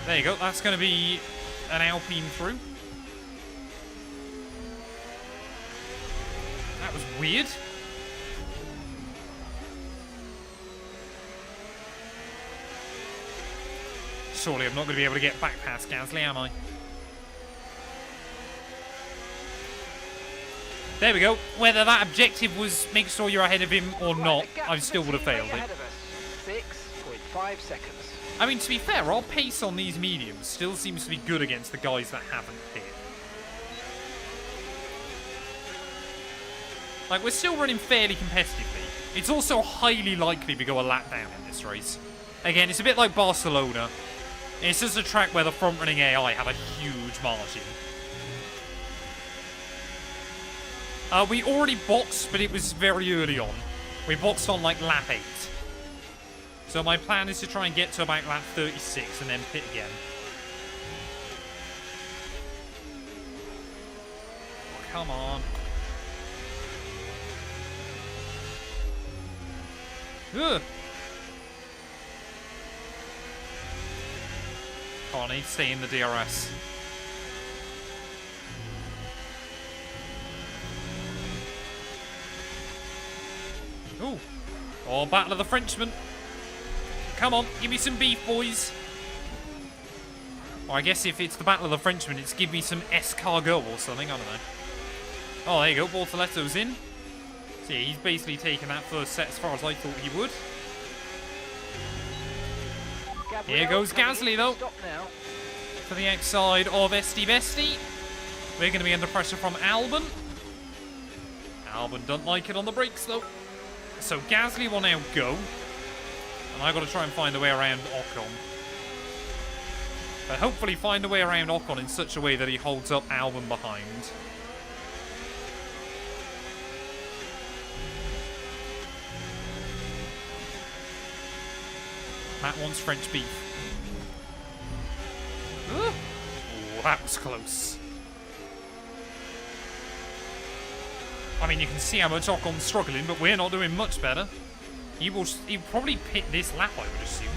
There you go. That's going to be an Alpine through. That was weird. Surely I'm not going to be able to get back past Gasly, am I? There we go. Whether that objective was make sure you're ahead of him or not, I still would have failed it. 6.5 seconds. I mean, to be fair, our pace on these mediums still seems to be good against the guys that haven't hit. Like, we're still running fairly competitively. It's also highly likely we go a lap down in this race. Again, it's a bit like Barcelona. It's just a track where the front-running AI have a huge margin. We already boxed, but it was very early on. We boxed on, like, lap 8. So my plan is to try and get to about lap 36 and then pit again. Oh, come on. Ugh. Come on, I need to stay in the DRS. Ooh. Oh, Battle of the Frenchmen. Come on, give me some beef, boys. Or I guess if it's the Battle of the Frenchmen, it's give me some escargot or something, I don't know. Oh, there you go, Bortoletto's in. So yeah, he's basically taken that first set as far as I thought he would. Here goes Gasly, though. To the outside of Esti Besti. We're going to be under pressure from Albon. Albon doesn't like it on the brakes, though. So Gasly will now go. And I've got to try and find a way around Ocon. But hopefully find a way around Ocon in such a way that he holds up Albon behind. Matt wants French beef. Oh, that was close. I mean, you can see how much Ocon's struggling, but we're not doing much better. He'll probably pit this lap, I would assume.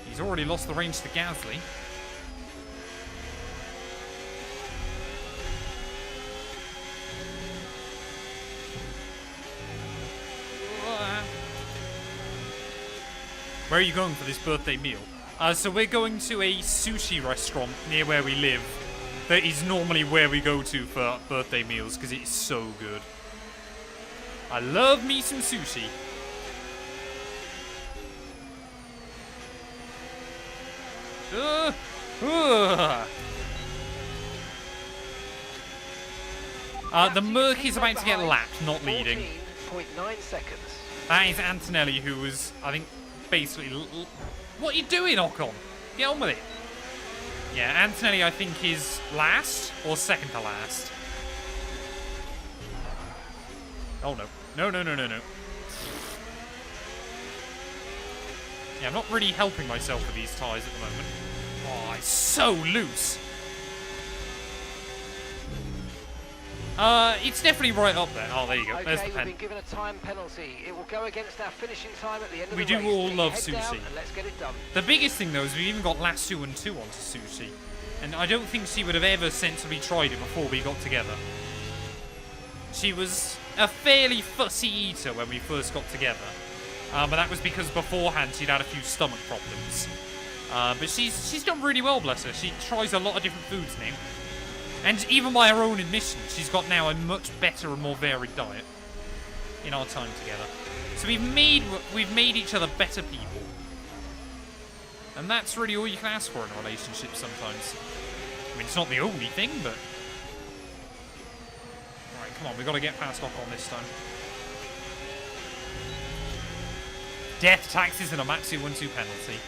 He's already lost the range to Gasly. Where are you going for this birthday meal? So we're going to a sushi restaurant near where we live. That is normally where we go to for birthday meals because it's so good. I love me some sushi. The Merc is about to get lapped, not leading. 14.9 seconds. That is Antonelli, who was, I think, basically... What are you doing, Ocon? Get on with it. Yeah, Antonelli, I think, is last or second to last. Oh, no. No. Yeah, I'm not really helping myself with these tyres at the moment. Oh, it's so loose. It's definitely right up there. Oh, there you go. Okay, There's the we've pen. been given a time penalty. It will go against our finishing time at the end of We the do race. all love Head down sushi. and let's get it done. The biggest thing, though, is we even got Lasso and 2 onto sushi. And I don't think she would have ever sensibly tried it before we got together. She was a fairly fussy eater when we first got together. But that was because beforehand she'd had a few stomach problems. But she's done really well, bless her. She tries a lot of different foods now. And even by her own admission, she's got now a much better and more varied diet in our time together. So we've made each other better people. And that's really all you can ask for in a relationship sometimes. I mean, it's not the only thing, but... Alright, come on, we've got to get past Ocon this time. Death, taxes, and a Matt212 penalty.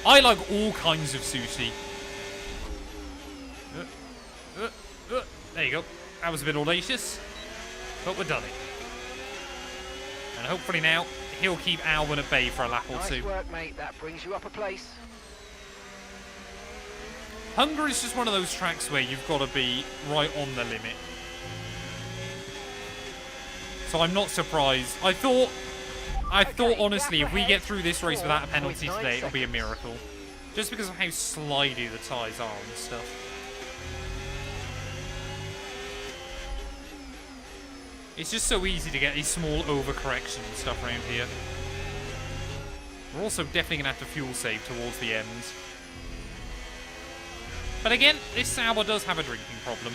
I like all kinds of sushi. There you go. That was a bit audacious, but we're done it. And hopefully now, he'll keep Albon at bay for a lap or two. Nice work, mate. That brings you up a place. Hungary is just one of those tracks where you've got to be right on the limit. So I'm not surprised. I thought honestly, if we get through this race without a penalty today, it'll be a miracle. Just because of how slidey the tyres are and stuff. It's just so easy to get these small overcorrections and stuff around here. We're also definitely going to have to fuel save towards the end. But again, this Sauber does have a drinking problem.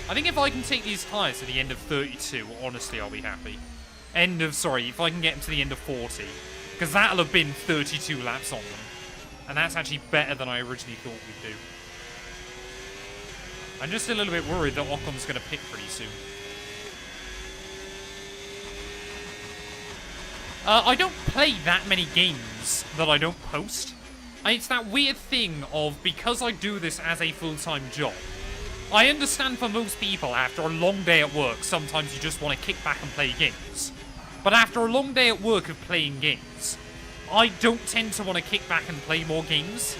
I think if I can take these tyres to the end of 32, honestly, I'll be happy. If I can get them to the end of 40. Because that'll have been 32 laps on them. And that's actually better than I originally thought we'd do. I'm just a little bit worried that Ocon's going to pit pretty soon. I don't play that many games that I don't post. It's that weird thing of, because I do this as a full-time job, I understand for most people after a long day at work, sometimes you just want to kick back and play games. But after a long day at work of playing games, I don't tend to want to kick back and play more games.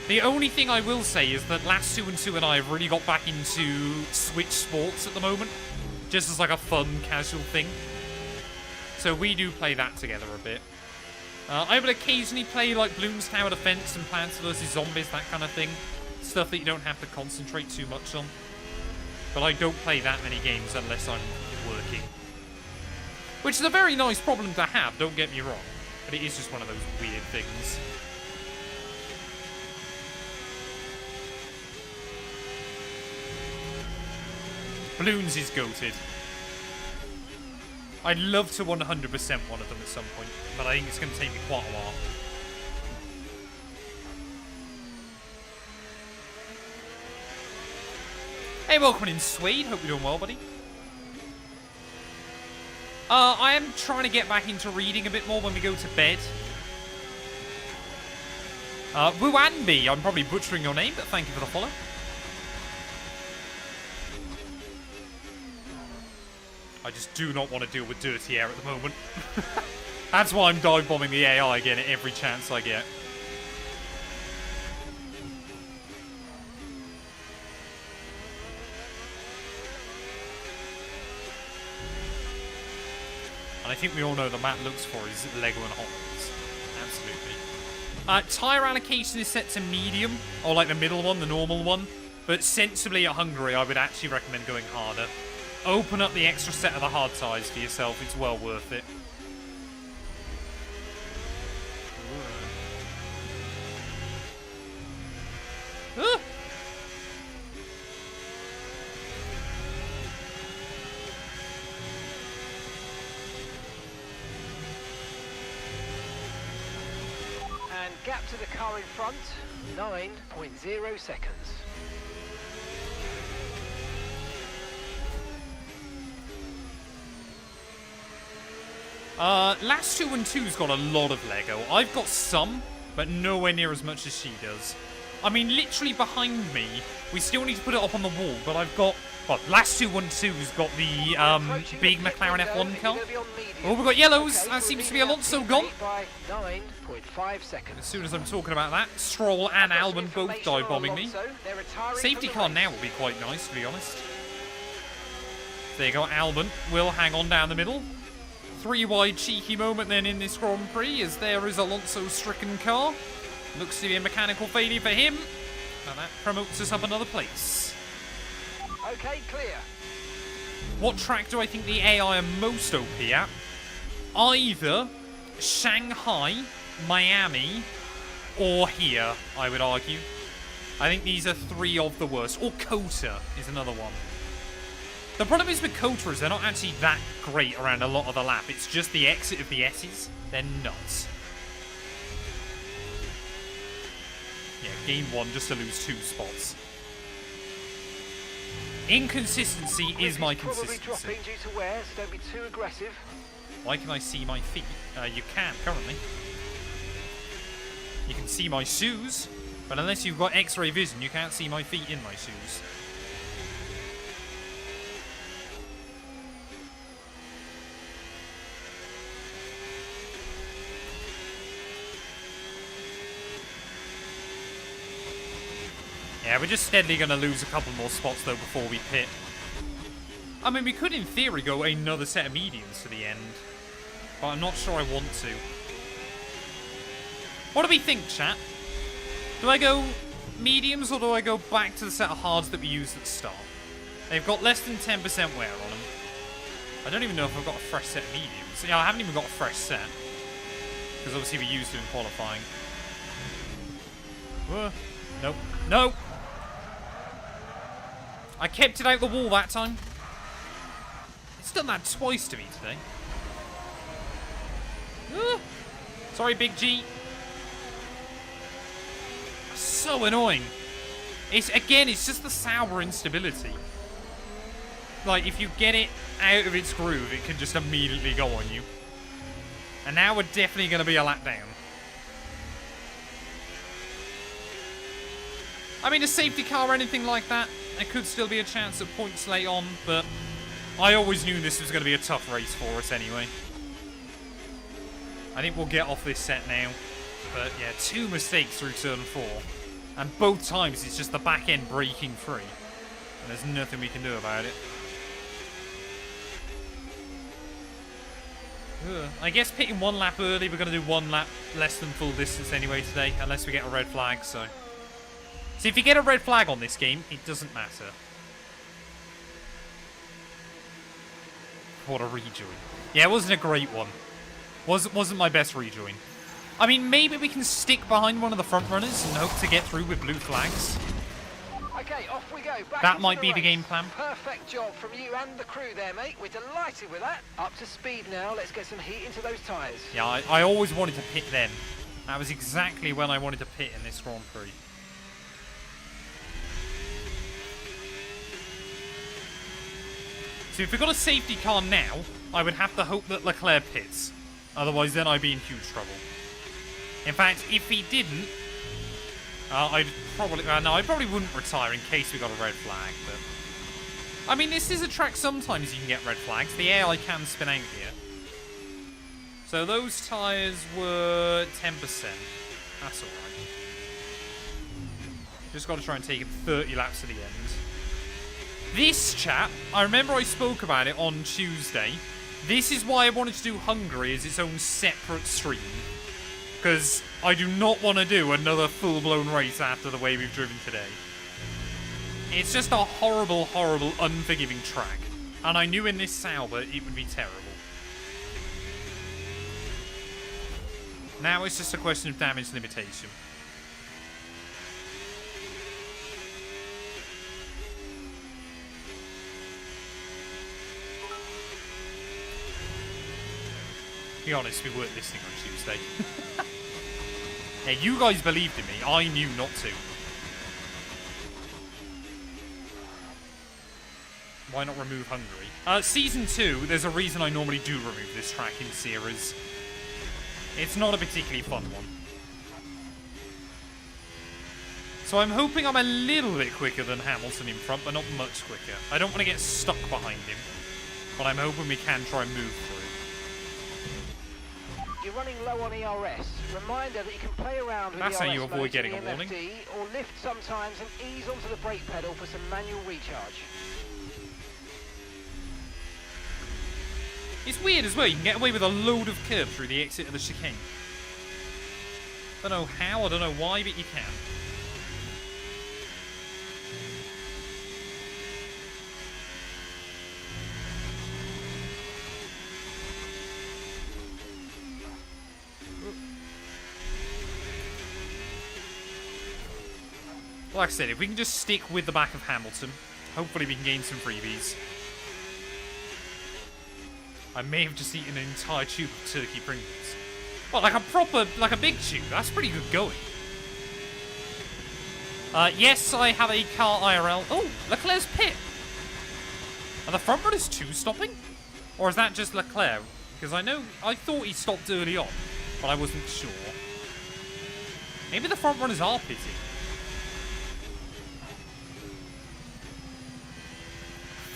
The only thing I will say is that Matt212 and I have really got back into Switch Sports at the moment. Just as like a fun, casual thing. So we do play that together a bit. I will occasionally play like Bloons Tower Defense and Plants vs. Zombies, that kind of thing. Stuff that you don't have to concentrate too much on. But I don't play that many games unless I'm working. Which is a very nice problem to have, don't get me wrong. But it is just one of those weird things. Bloons is goated. I'd love to 100% one of them at some point, but I think it's going to take me quite a while. Hey, welcome in, Swede. Hope you're doing well, buddy. I am trying to get back into reading a bit more when we go to bed. Wuanbi, I'm probably butchering your name, but thank you for the follow. I just do not want to deal with dirty air at the moment. That's why I'm dive bombing the AI again at every chance I get. And I think we all know that Matt looks for is Lego and Hot Wheels. Absolutely. Tyre allocation is set to medium, or like the middle one, the normal one. But sensibly at Hungary, I would actually recommend going harder. Open up the extra set of the hard tyres for yourself. It's well worth it. Ah! And gap to the car in front, 9.0 seconds. Matt212's got a lot of Lego. I've got some, but nowhere near as much as she does. I mean, literally behind me, we still need to put it up on the wall, but I've got... Well, Matt212's got the big McLaren F1 car. Oh, we've got yellows. That seems to be Alonso gone. As soon as I'm talking about that, Stroll and Albon both dive bombing me. Safety car now will be quite nice, to be honest. There you go, Albon will hang on down the middle. 3-wide cheeky moment then in this Grand Prix as there is Alonso's stricken car. Looks to be a mechanical failure for him. And that promotes us up another place. Okay, clear. What track do I think the AI are most OP at? Either Shanghai, Miami, or here, I would argue. I think these are 3 of the worst. Or Kota is another one. The problem is with Kota is they're not actually that great around a lot of the lap. It's just the exit of the S's. They're nuts. Yeah, game 1 just to lose 2 spots. Inconsistency is my consistency. Probably dropping due to wear, so don't be too aggressive. Why can I see my feet? You can, currently. You can see my shoes, but unless you've got X-ray vision, you can't see my feet in my shoes. Yeah, we're just steadily going to lose a couple more spots, though, before we pit. I mean, we could, in theory, go another set of mediums to the end. But I'm not sure I want to. What do we think, chat? Do I go mediums, or do I go back to the set of hards that we used at the start? They've got less than 10% wear on them. I don't even know if I've got a fresh set of mediums. Yeah, I haven't even got a fresh set. Because obviously we used them in qualifying. Nope. No! I kept it out the wall that time. It's done that twice to me today. Sorry, Big G. So annoying. It's just the Sauber instability. Like, if you get it out of its groove, it can just immediately go on you. And now we're definitely going to be a lap down. I mean, a safety car or anything like that, there could still be a chance of points late on, but I always knew this was going to be a tough race for us anyway. I think we'll get off this set now. But yeah, 2 mistakes through turn 4. And both times it's just the back end breaking free. And there's nothing we can do about it. I guess pitting 1 lap early, we're going to do 1 lap less than full distance anyway today, unless we get a red flag, so... See, if you get a red flag on this game, it doesn't matter. What a rejoin. Yeah, it wasn't a great one. Wasn't my best rejoin. I mean, maybe we can stick behind one of the front runners and hope to get through with blue flags. Okay, off we go. Back That into might the be the race. game plan. Perfect job from you and the crew there, mate. We're delighted with that. Up to speed now. Let's get some heat into those tyres. Yeah, I always wanted to pit then. That was exactly when I wanted to pit in this Grand Prix. So if we've got a safety car now, I would have to hope that Leclerc pits. Otherwise, then I'd be in huge trouble. In fact, if he didn't, I'd probably... no, I probably wouldn't retire in case we got a red flag, but... I mean, this is a track sometimes you can get red flags. The AI can spin out here. So those tyres were 10%. That's alright. Just got to try and take it 30 laps to the end. This, chat, I remember I spoke about it on Tuesday. This is why I wanted to do Hungary as its own separate stream. Because I do not want to do another full-blown race after the way we've driven today. It's just a horrible, horrible, unforgiving track. And I knew in this Sauber it would be terrible. Now it's just a question of damage limitation. To be honest, we weren't listening on Tuesday. Yeah, you guys believed in me. I knew not to. Why not remove Hungary? Season 2, there's a reason I normally do remove this track in series. It's not a particularly fun one. So I'm hoping I'm a little bit quicker than Hamilton in front, but not much quicker. I don't want to get stuck behind him, but I'm hoping we can try and move through. You're running low on ERS. Reminder that you can play around with That's the how you ERS avoid mode getting to a the warning. MFD, or lift sometimes and ease onto the brake pedal for some manual recharge. It's weird as well, you can get away with a load of curb through the exit of the chicane. Don't know how, I don't know why, but you can. Like I said, if we can just stick with the back of Hamilton, hopefully we can gain some freebies. I may have just eaten an entire tube of turkey Pringles. Well, like a proper, like a big tube. That's pretty good going. Yes, I have a car IRL. Oh, Leclerc's pit. Are the front runners too stopping? Or is that just Leclerc? Because I thought he stopped early on, but I wasn't sure. Maybe the front runners are pitting.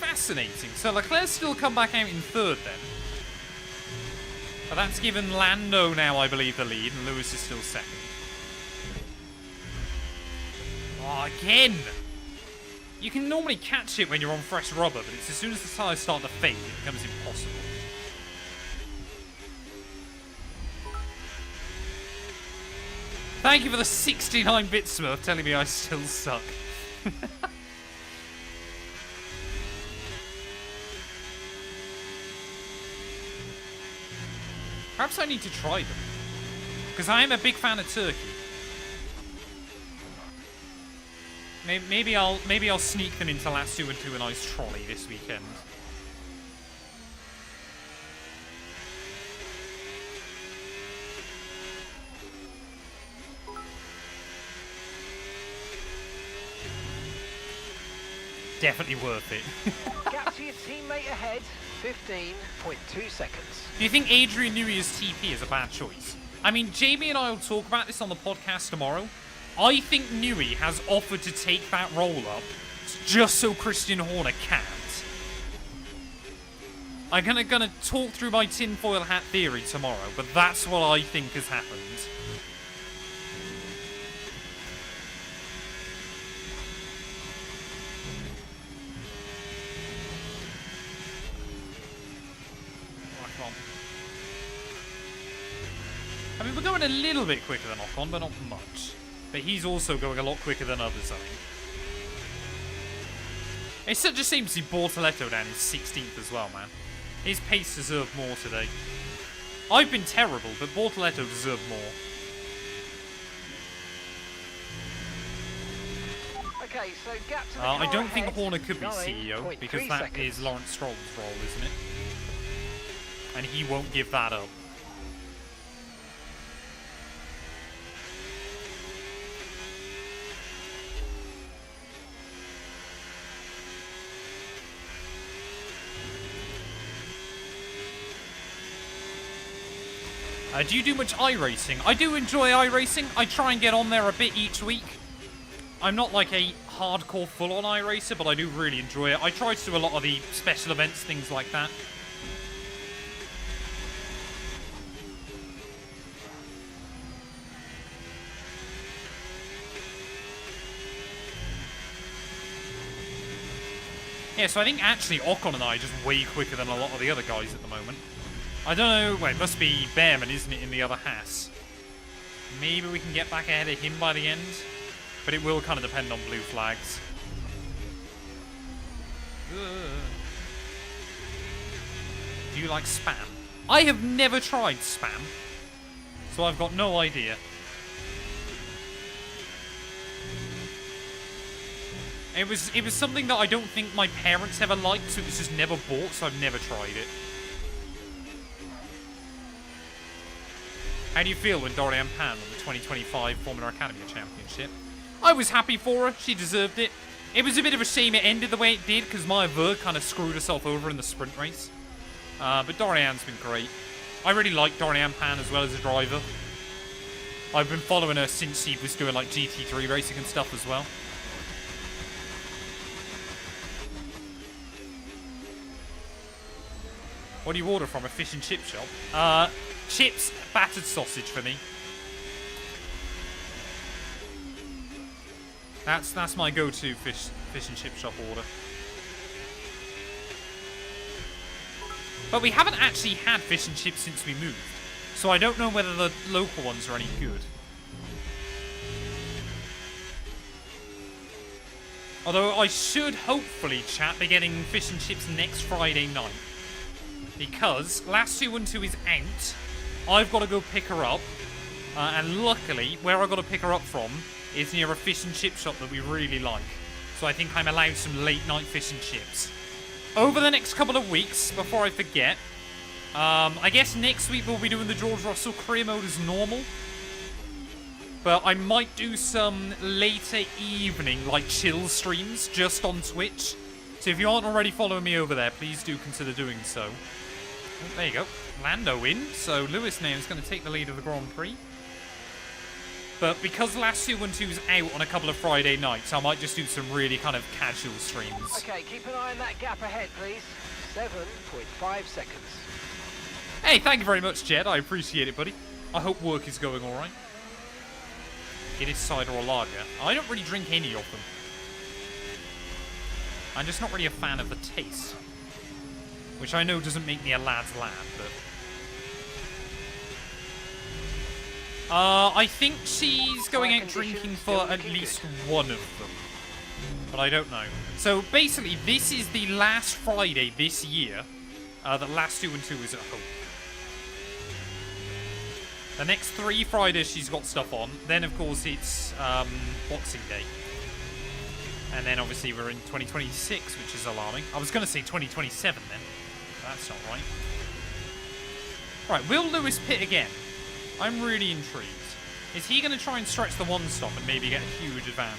Fascinating. So Leclerc's still come back out in third then. But that's given Lando now, I believe, the lead, and Lewis is still second. Oh, again! You can normally catch it when you're on fresh rubber, but it's as soon as the tyres start to fade, it becomes impossible. Thank you for the 69-bit Smurf telling me I still suck. Perhaps I need to try them. Because I am a big fan of turkey. Maybe I'll sneak them into last 2 and 2 a nice trolley this weekend. Definitely worth it. Gap to your teammate ahead, 15.2 seconds. Do you think Adrian Newey's TP is a bad choice? I mean, Jamie and I will talk about this on the podcast tomorrow. I think Newey has offered to take that roll-up just so Christian Horner can't. I'm gonna talk through my tinfoil hat theory tomorrow, but that's what I think has happened. I mean, we're going a little bit quicker than Ocon, but not much. But he's also going a lot quicker than others, I think. It such a shame to see Bortoletto down in 16th as well, man. His pace deserved more today. I've been terrible, but Bortoletto deserved more. Okay, so gap to the I car don't think ahead, Horner could be CEO, because 9.3 that seconds. is Lawrence Stroll's role, isn't it? And he won't give that up. Do you do much iRacing? I do enjoy iRacing. I try and get on there a bit each week. I'm not like a hardcore full-on iRacer, but I do really enjoy it. I try to do a lot of the special events, things like that. Yeah, so I think actually Ocon and I are just way quicker than a lot of the other guys at the moment. I don't know, well, it must be Behrman, isn't it, in the other Haas? Maybe we can get back ahead of him by the end, but it will kind of depend on blue flags. Do you like Spam? I have never tried Spam, so I've got no idea. It was something that I don't think my parents ever liked, so it was just never bought, so I've never tried it. How do you feel when Dorian Pan won the 2025 Formula Academy Championship? I was happy for her. She deserved it. It was a bit of a shame it ended the way it did, because Maya Ver kind of screwed herself over in the sprint race. But Dorian's been great. I really like Dorian Pan as well as a driver. I've been following her since she was doing like GT3 racing and stuff as well. What do you order from a fish and chip shop? Chips, battered sausage for me. That's my go-to fish and chip shop order. But we haven't actually had fish and chips since we moved, so I don't know whether the local ones are any good. Although I should hopefully, chat, be getting fish and chips next Friday night. Because Matt212 is out. I've got to go pick her up. And luckily, where I've got to pick her up from is near a fish and chip shop that we really like. So I think I'm allowed some late night fish and chips. Over the next couple of weeks, before I forget, I guess next week we'll be doing the George Russell career mode as normal. But I might do some later evening, like chill streams, just on Twitch. So if you aren't already following me over there, please do consider doing so. Oh, there you go. Lando in. So Lewis now is going to take the lead of the Grand Prix. But because Matt212 is out on a couple of Friday nights, I might just do some really kind of casual streams. Okay, keep an eye on that gap ahead, please. 7.5 seconds. Hey, thank you very much, Jed. I appreciate it, buddy. I hope work is going all right. It is cider or lager. I don't really drink any of them. I'm just not really a fan of the taste. Which I know doesn't make me a lad's lad, but... I think she's going out drinking for at least one of them. But I don't know. So basically, this is the last Friday this year that Matt212 is at home. The next 3 Fridays she's got stuff on. Then, of course, it's Boxing Day. And then, obviously, we're in 2026, which is alarming. I was going to say 2027 then. That's not right. Right, will Lewis pit again? I'm really intrigued. Is he going to try and stretch the one stop and maybe get a huge advantage?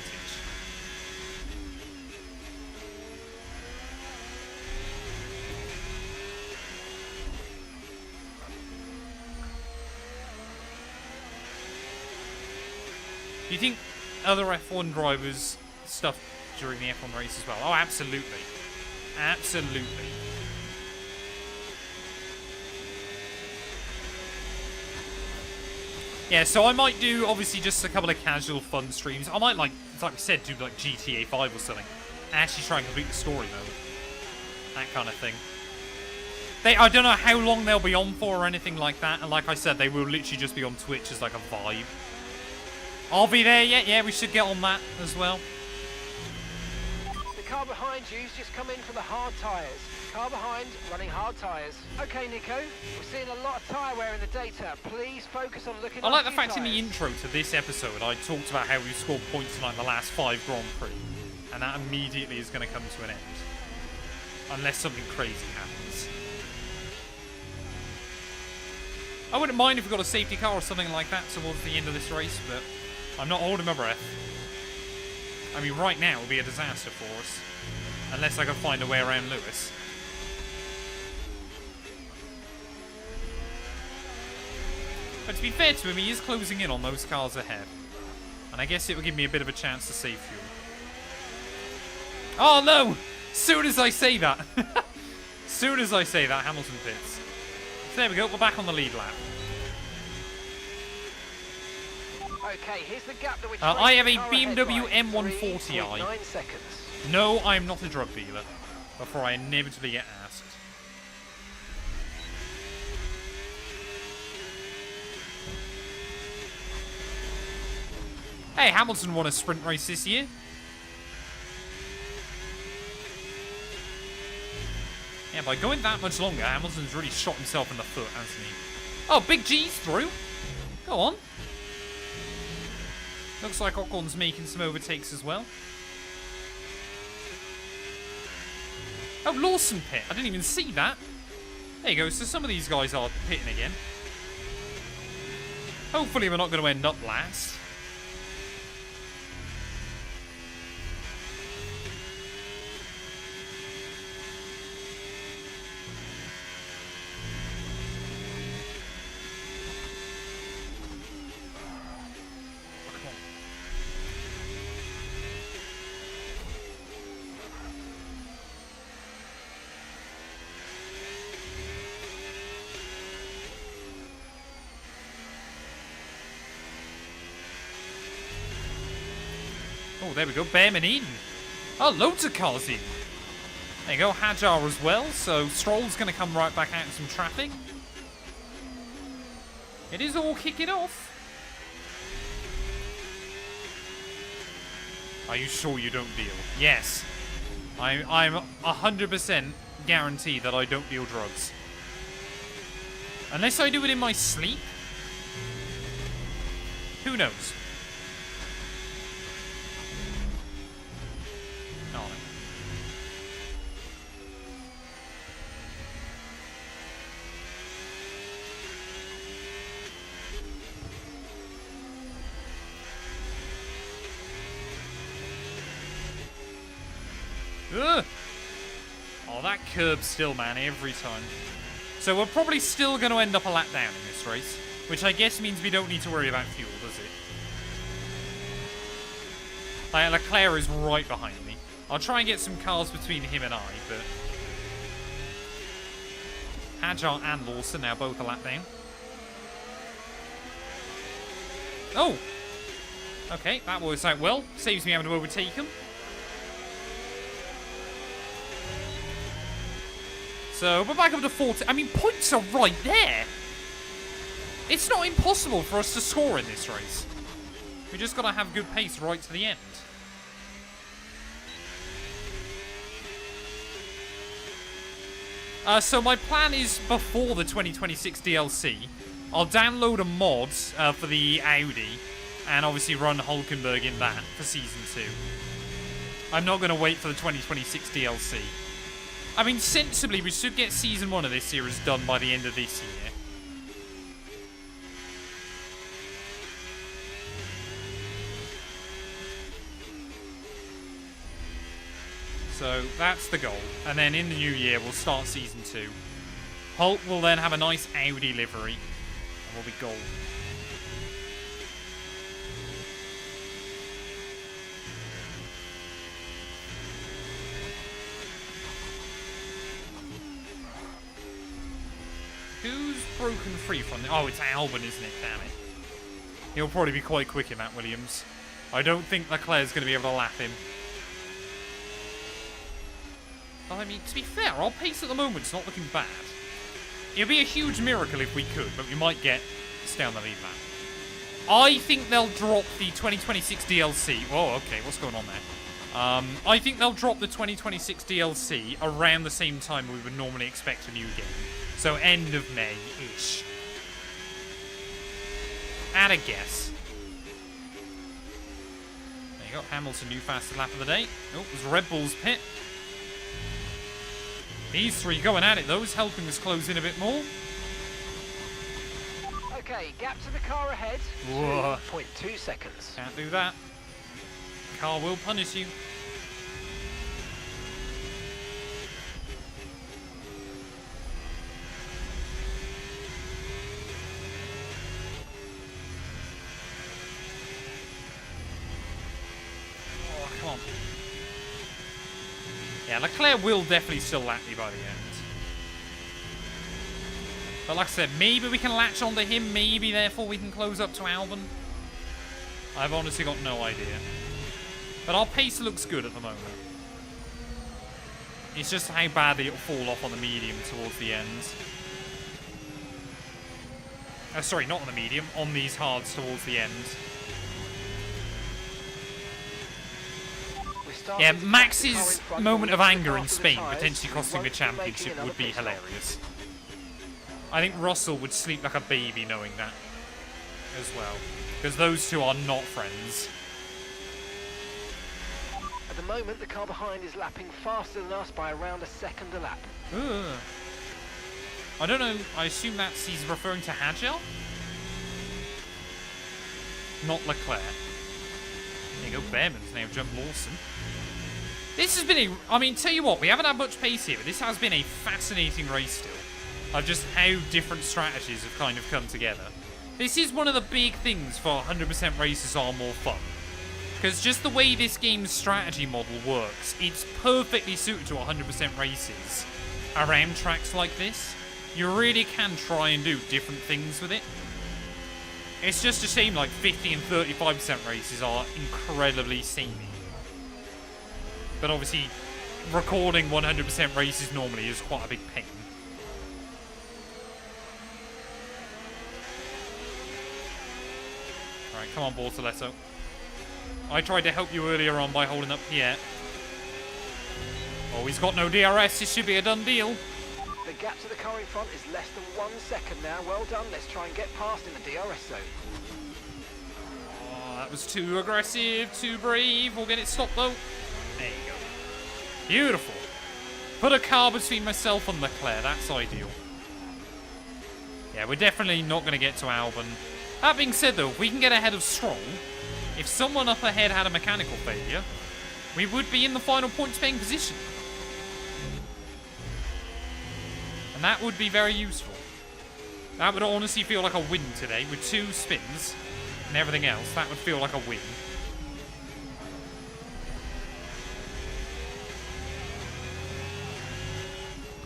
Do you think other F1 drivers stuff during the F1 race as well? Oh, absolutely. Absolutely. Yeah, so I might do, obviously, just a couple of casual fun streams. I might, like we said, do, like, GTA 5 or something. Actually try and complete the story mode. That kind of thing. I don't know how long they'll be on for or anything like that. And like I said, they will literally just be on Twitch as, like, a vibe. I'll be there, yeah, we should get on that as well. The car behind you's just come in for the hard tyres. Car behind, running hard tyres. Okay, Nico, we're seeing a lot of tyre wear in the data. Please focus on looking I like after the fact your in the tyres. intro to this episode, I talked about how we scored points in like the last 5 Grand Prix. And that immediately is going to come to an end. Unless something crazy happens. I wouldn't mind if we got a safety car or something like that towards the end of this race, but I'm not holding my breath. I mean, right now it would be a disaster for us. Unless I can find a way around Lewis. But to be fair to him, he is closing in on those cars ahead. And I guess it will give me a bit of a chance to save fuel. Oh no! Soon as I say that. Soon as I say that, Hamilton pits. So there we go, we're back on the lead lap. Okay, here's the gap that we're I have a tracing the car BMW ahead by. M140i. 3.9 seconds. No, I am not a drug dealer. Before I inevitably get asked. Hey, Hamilton won a sprint race this year. Yeah, by going that much longer, Hamilton's really shot himself in the foot, hasn't he? Oh, Big G's through. Go on. Looks like Ocon's making some overtakes as well. Oh, Lawson pit. I didn't even see that. There you go. So some of these guys are pitting again. Hopefully we're not going to end up last. Oh, there we go. Behrman in. Oh, loads of cars in. There you go. Hajar as well. So Stroll's going to come right back out in some traffic. It is all kicking off. Are you sure you don't deal? Yes. I'm 100% guaranteed that I don't deal drugs. Unless I do it in my sleep. Who knows? Oh, no. Ugh. Oh, that curb still, man, every time. So we're probably still going to end up a lap down in this race, which I guess means we don't need to worry about fuel, does it? Like, Leclerc is right behind me. I'll try and get some cars between him and I, but... Hadjar and Lawson now both a lap down. Oh! Okay, that works out well. Saves me having to overtake him. So, we're back up to 40. I mean, points are right there. It's not impossible for us to score in this race. We just got to have good pace right to the end. So my plan is before the 2026 DLC, I'll download a mod for the Audi and obviously run Hulkenberg in that for Season 2. I'm not going to wait for the 2026 DLC. I mean, sensibly, we should get Season 1 of this series done by the end of this year. So, that's the goal. And then in the new year, we'll start Season 2. Hulk will then have a nice Audi livery. And we'll be gold. Who's broken free from the... Oh, it's Albon, isn't it? Damn it. He'll probably be quite quick in that, Williams. I don't think Leclerc's going to be able to lap him. But, I mean, to be fair, our pace at the moment's not looking bad. It would be a huge miracle if we could, but we might get down the lead lap. I think they'll drop the 2026 DLC. Oh, okay, what's going on there? I think they'll drop the 2026 DLC around the same time we would normally expect a new game. So end of May-ish. At a guess. There you go. Hamilton, new fastest lap of the day. Oh, it was Red Bull's pit. These three going at it, though, is helping us close in a bit more. Okay, gap to the car ahead. Whoa. 2.2 seconds. Can't do that. Car will punish you. Come on. Yeah, Leclerc will definitely still lap me by the end. But like I said, maybe we can latch onto him, maybe therefore we can close up to Albon. I've honestly got no idea. But our pace looks good at the moment. It's just how badly it'll fall off on the medium towards the end. Sorry, not on the medium, on these hards towards the end. Yeah, Max's moment of anger in Spain potentially costing the championship would be hilarious. I think Russell would sleep like a baby knowing that as well. Because those two are not friends. At the moment, the car behind is lapping faster than us by around a second a lap. Ugh. I don't know, I assume that's he's referring to Hadjar? Not Leclerc. There you go, Behrman's now jumped Lawson. This has been a... I mean, tell you what, we haven't had much pace here, but this has been a fascinating race still. Of just how different strategies have kind of come together. This is one of the big things for 100% races are more fun. Because just the way this game's strategy model works, it's perfectly suited to 100% races around tracks like this. You really can try and do different things with it. It's just a shame like 50 and 35% races are incredibly samey. But obviously, recording 100% races normally is quite a big pain. Alright, come on, Bortoletto. I tried to help you earlier on by holding up here. Oh, he's got no DRS. This should be a done deal. The gap to the car in front is less than 1 second now. Well done. Let's try and get past in the DRS zone. Oh, that was too aggressive, too brave. We'll get it stopped, though. There you go. Beautiful. Put a car between myself and Leclerc. That's ideal. Yeah, we're definitely not going to get to Albon. That being said, though, if we can get ahead of Stroll, if someone up ahead had a mechanical failure, we would be in the final points-paying position. And that would be very useful. That would honestly feel like a win today, with 2 spins and everything else. That would feel like a win.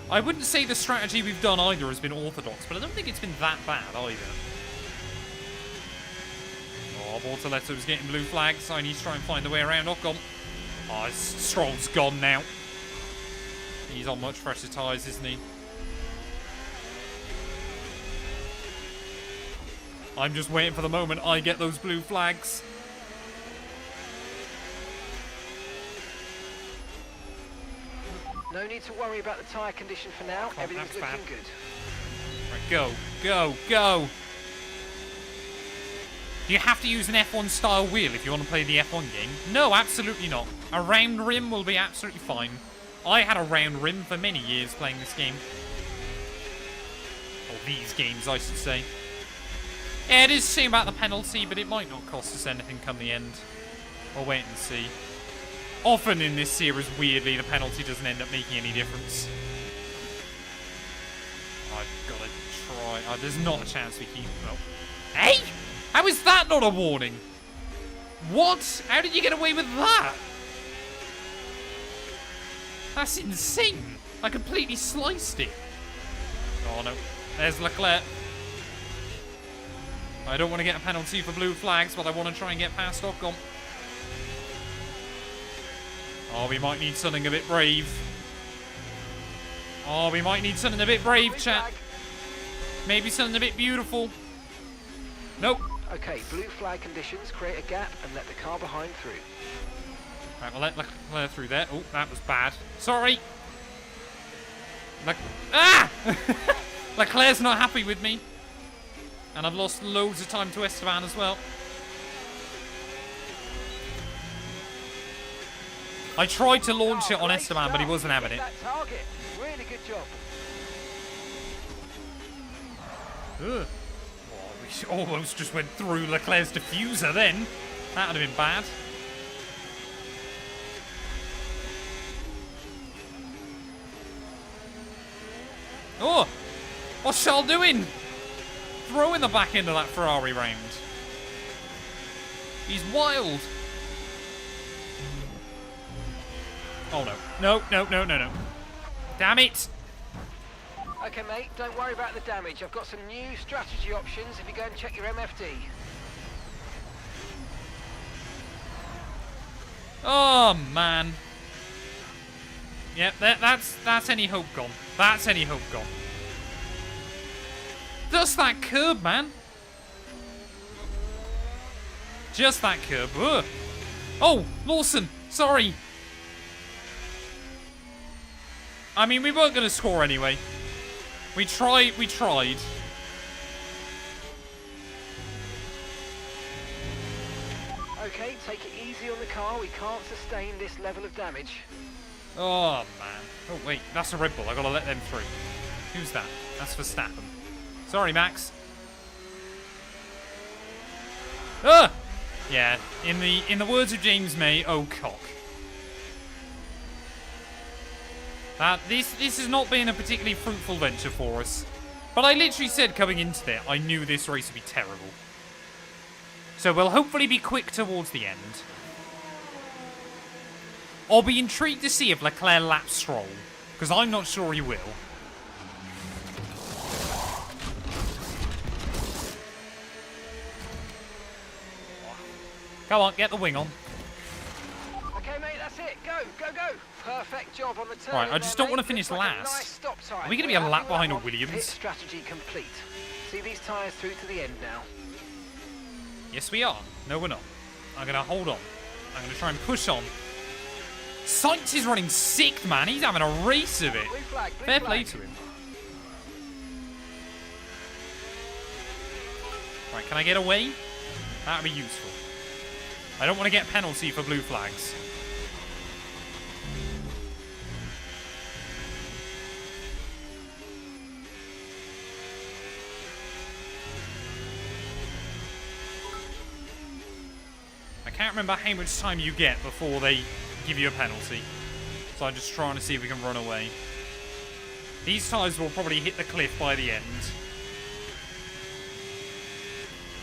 I wouldn't say the strategy we've done either has been orthodox, but I don't think it's been that bad either. Oh, Bortoletto's getting blue flags. I need to try and find the way around Ocon. Oh, Stroll's gone now. He's on much fresher tyres, isn't he? I'm just waiting for the moment I get those blue flags. No need to worry about the tyre condition for now. Everything's looking bad. good. Right, go, go, go. Do you have to use an F1 style wheel if you want to play the F1 game? No, absolutely not. A round rim will be absolutely fine. I had a round rim for many years playing this game. Or these games, I should say. Yeah, it is a shame about the penalty, but it might not cost us anything come the end. We'll wait and see. Often in this series, weirdly, the penalty doesn't end up making any difference. I've got to try. Oh, there's not a chance we keep... Oh. Hey! How is that not a warning? What? How did you get away with that? That's insane. I completely sliced it. Oh, no. There's Leclerc. I don't want to get a penalty for blue flags, but I want to try and get past Ocon. Oh, we might need something a bit brave. Oh, we might need something a bit brave, chat. Maybe something a bit beautiful. Nope. Okay, blue flag conditions. Create a gap and let the car behind through. Right, we'll let Leclerc through there. Oh, that was bad. Sorry. Leclerc's not happy with me. And I've lost loads of time to Esteban as well. I tried to launch it on Esteban, but he wasn't having it. That target. Really good job. Ugh. Oh, we almost just went through Leclerc's diffuser then. That would have been bad. Oh! What's Charles doing? Throwing the back end of that Ferrari round. He's wild. Oh no. No, no, no, no, no. Damn it! Okay, mate, don't worry about the damage. I've got some new strategy options if you go and check your MFD. Oh, man. Yep, that's any hope gone. That's any hope gone. Just that curb, man. Just that curb. Ugh. Oh, Lawson. Sorry. I mean, we weren't going to score anyway. We tried. Okay, take it easy on the car. We can't sustain this level of damage. Oh, man. Oh, wait. That's a Red Bull. I got to let them through. Who's that? That's Verstappen. Sorry, Max. Ah! Yeah, in the words of James May, oh cock. This has not been a particularly fruitful venture for us. But I literally said coming into it, I knew this race would be terrible. So we'll hopefully be quick towards the end. I'll be intrigued to see if Leclerc laps Stroll, because I'm not sure he will. Come on, get the wing on. Okay, mate, that's it. Go, go, go. Perfect job on the turn. Right, I just don't want to finish Looks like a last. nice stop time. Are we going to be a lap behind a Pit Williams? strategy complete. See these tyres through to the end now. Yes, we are. No, we're not. I'm going to hold on. I'm going to try and push on. Sainz is running sixth, man. He's having a race of it. Blue flag, blue Fair flag. play to him. Right, can I get away? That would be useful. I don't want to get penalty for blue flags. I can't remember how much time you get before they give you a penalty. So I'm just trying to see if we can run away. These tyres will probably hit the cliff by the end.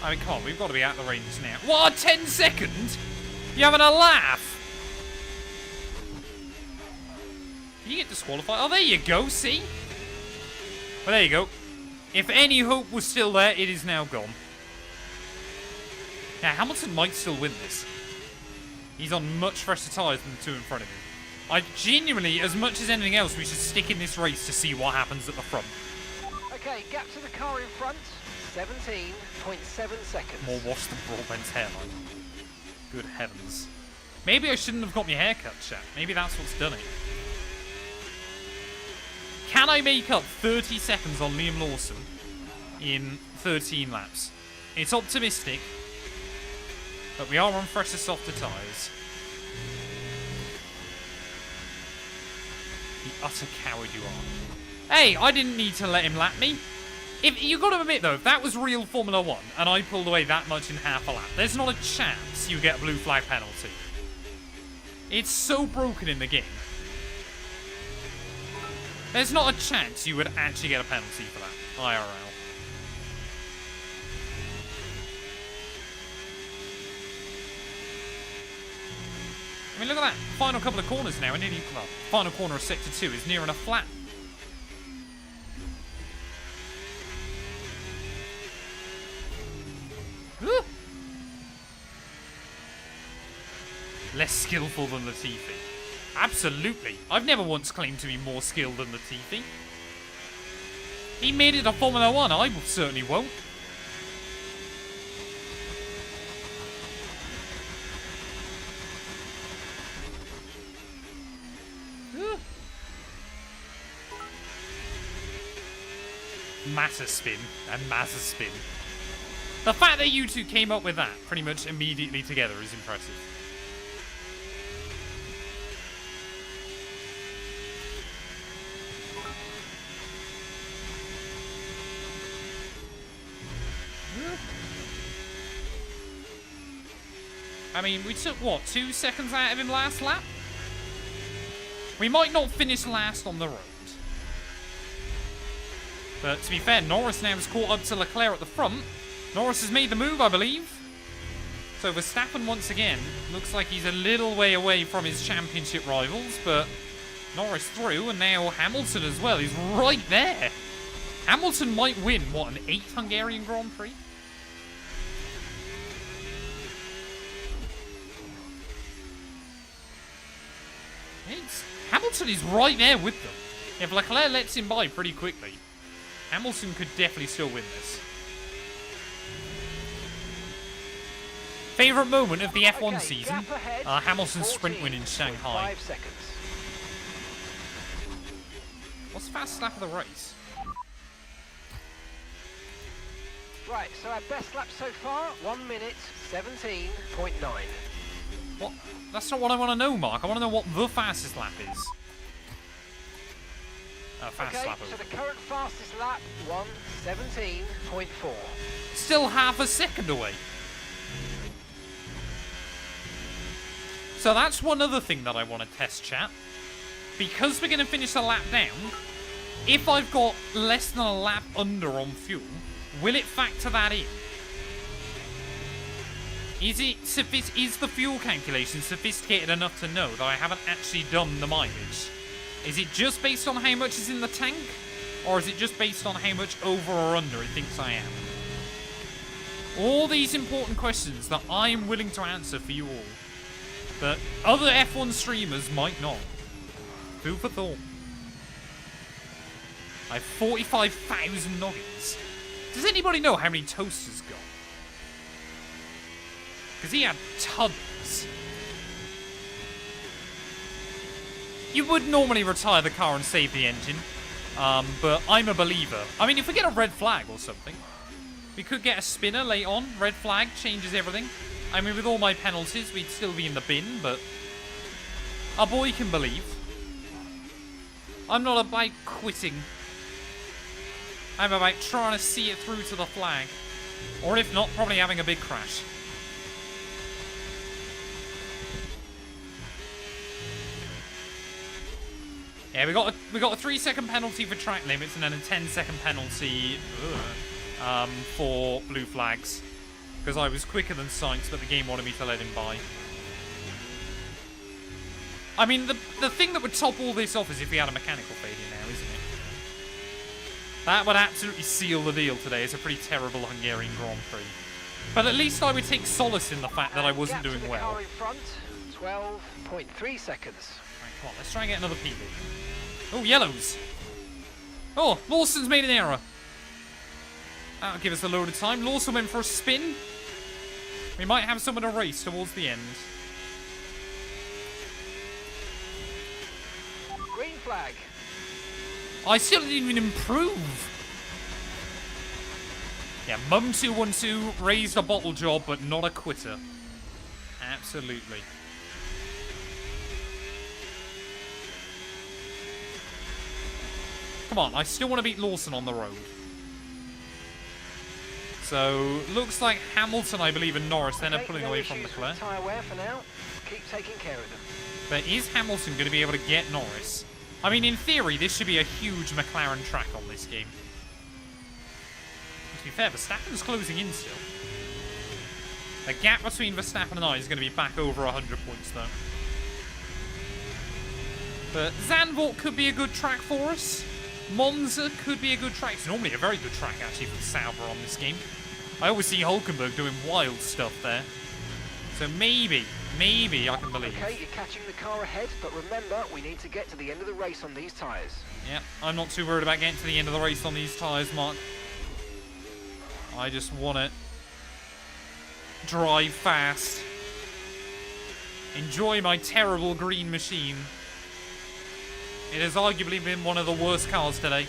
I mean, come on, we've got to be out the range now. What, 10 seconds? You having a laugh? Can you get disqualified? Oh, there you go, see? Well, there you go. If any hope was still there, it is now gone. Now, Hamilton might still win this. He's on much fresher tyres than the two in front of him. I genuinely, as much as anything else, we should stick in this race to see what happens at the front. Okay, gap to the car in front, 17.7 seconds. More wash than Broadbent's hairline. Good heavens. Maybe I shouldn't have got my hair cut, chat. Maybe that's what's done it. Can I make up 30 seconds on Liam Lawson in 13 laps? It's optimistic, but we are on fresher, softer tyres. The utter coward you are. Hey, I didn't need to let him lap me. If you got to admit though, if that was real Formula 1 and I pulled away that much in half a lap, there's not a chance you get a blue flag penalty. It's so broken in the game. There's not a chance you would actually get a penalty for that, IRL. I mean, look at that. Final couple of corners now. And well, final corner of Sector 2 is near enough flat. Ooh. Less skillful than Latifi. Absolutely. I've never once claimed to be more skilled than Latifi. He made it a Formula 1. I certainly won't. Matter spin and Mazza spin. The fact that you two came up with that pretty much immediately together is impressive. I mean, we took, what, 2 seconds out of him last lap? We might not finish last on the road. But to be fair, Norris now has caught up to Leclerc at the front. Norris has made the move, I believe. So Verstappen once again looks like he's a little way away from his championship rivals, but Norris through, and now Hamilton as well. He's right there. Hamilton might win, what, an 8th Hungarian Grand Prix? Hamilton is right there with them. If Leclerc lets him by pretty quickly, Hamilton could definitely still win this. Favourite moment of the F1 season? Hamilton's sprint win in Shanghai. 5 seconds. What's the fastest lap of the race? Right, so our best lap so far, 1 minute, 17.9. What? That's not what I want to know, Mark. I want to know what the fastest lap is. Fastest lap so the current fastest lap, 1:17.4. Still half a second away. So that's one other thing that I want to test, chat. Because we're going to finish the lap down, if I've got less than a lap under on fuel, will it factor that in? Is the fuel calculation sophisticated enough to know that I haven't actually done the mileage? Is it just based on how much is in the tank? Or is it just based on how much over or under it thinks I am? All these important questions that I am willing to answer for you all. But other F1 streamers might not. Food for thought. I have 45,000 noggins. Does anybody know how many toasters got? Because he had tons. You would normally retire the car and save the engine, but I'm a believer. I mean, if we get a red flag or something, we could get a spinner late on. Red flag changes everything. I mean, with all my penalties, we'd still be in the bin, but our boy can believe. I'm not about quitting. I'm about trying to see it through to the flag. Or if not, probably having a big crash. Yeah, we got a 3-second penalty for track limits and then a 10-second penalty for blue flags. Because I was quicker than Sainz, but the game wanted me to let him by. I mean, the thing that would top all this off is if we had a mechanical failure now, isn't it? That would absolutely seal the deal today. It's a pretty terrible Hungarian Grand Prix. But at least I would take solace in the fact that I wasn't doing well. Car in front, 12.3 seconds. Right, come on, let's try and get another PB. Oh, yellows. Oh, Lawson's made an error. That'll give us a load of time. Lawson went for a spin. We might have someone to race towards the end. Green flag. I still didn't even improve. Yeah, Matt212 raised a bottle job, but not a quitter. Absolutely. Come on, I still want to beat Lawson on the road. So, looks like Hamilton, I believe, and Norris then are pulling away from Leclerc. Tyre wear for now. Keep taking care of them. But is Hamilton going to be able to get Norris? I mean, in theory, this should be a huge McLaren track on this game. To be fair, Verstappen's closing in still. The gap between Verstappen and I is going to be back over 100 points, though. But Zandvoort could be a good track for us. Monza could be a good track. It's normally a very good track, actually, for Sauber on this game. I always see Hulkenberg doing wild stuff there. So maybe I can believe. Okay, you're catching the car ahead, but remember, we need to get to the end of the race on these tyres. Yeah, I'm not too worried about getting to the end of the race on these tyres, Mark. I just want to drive fast. Enjoy my terrible green machine. It has arguably been one of the worst cars today.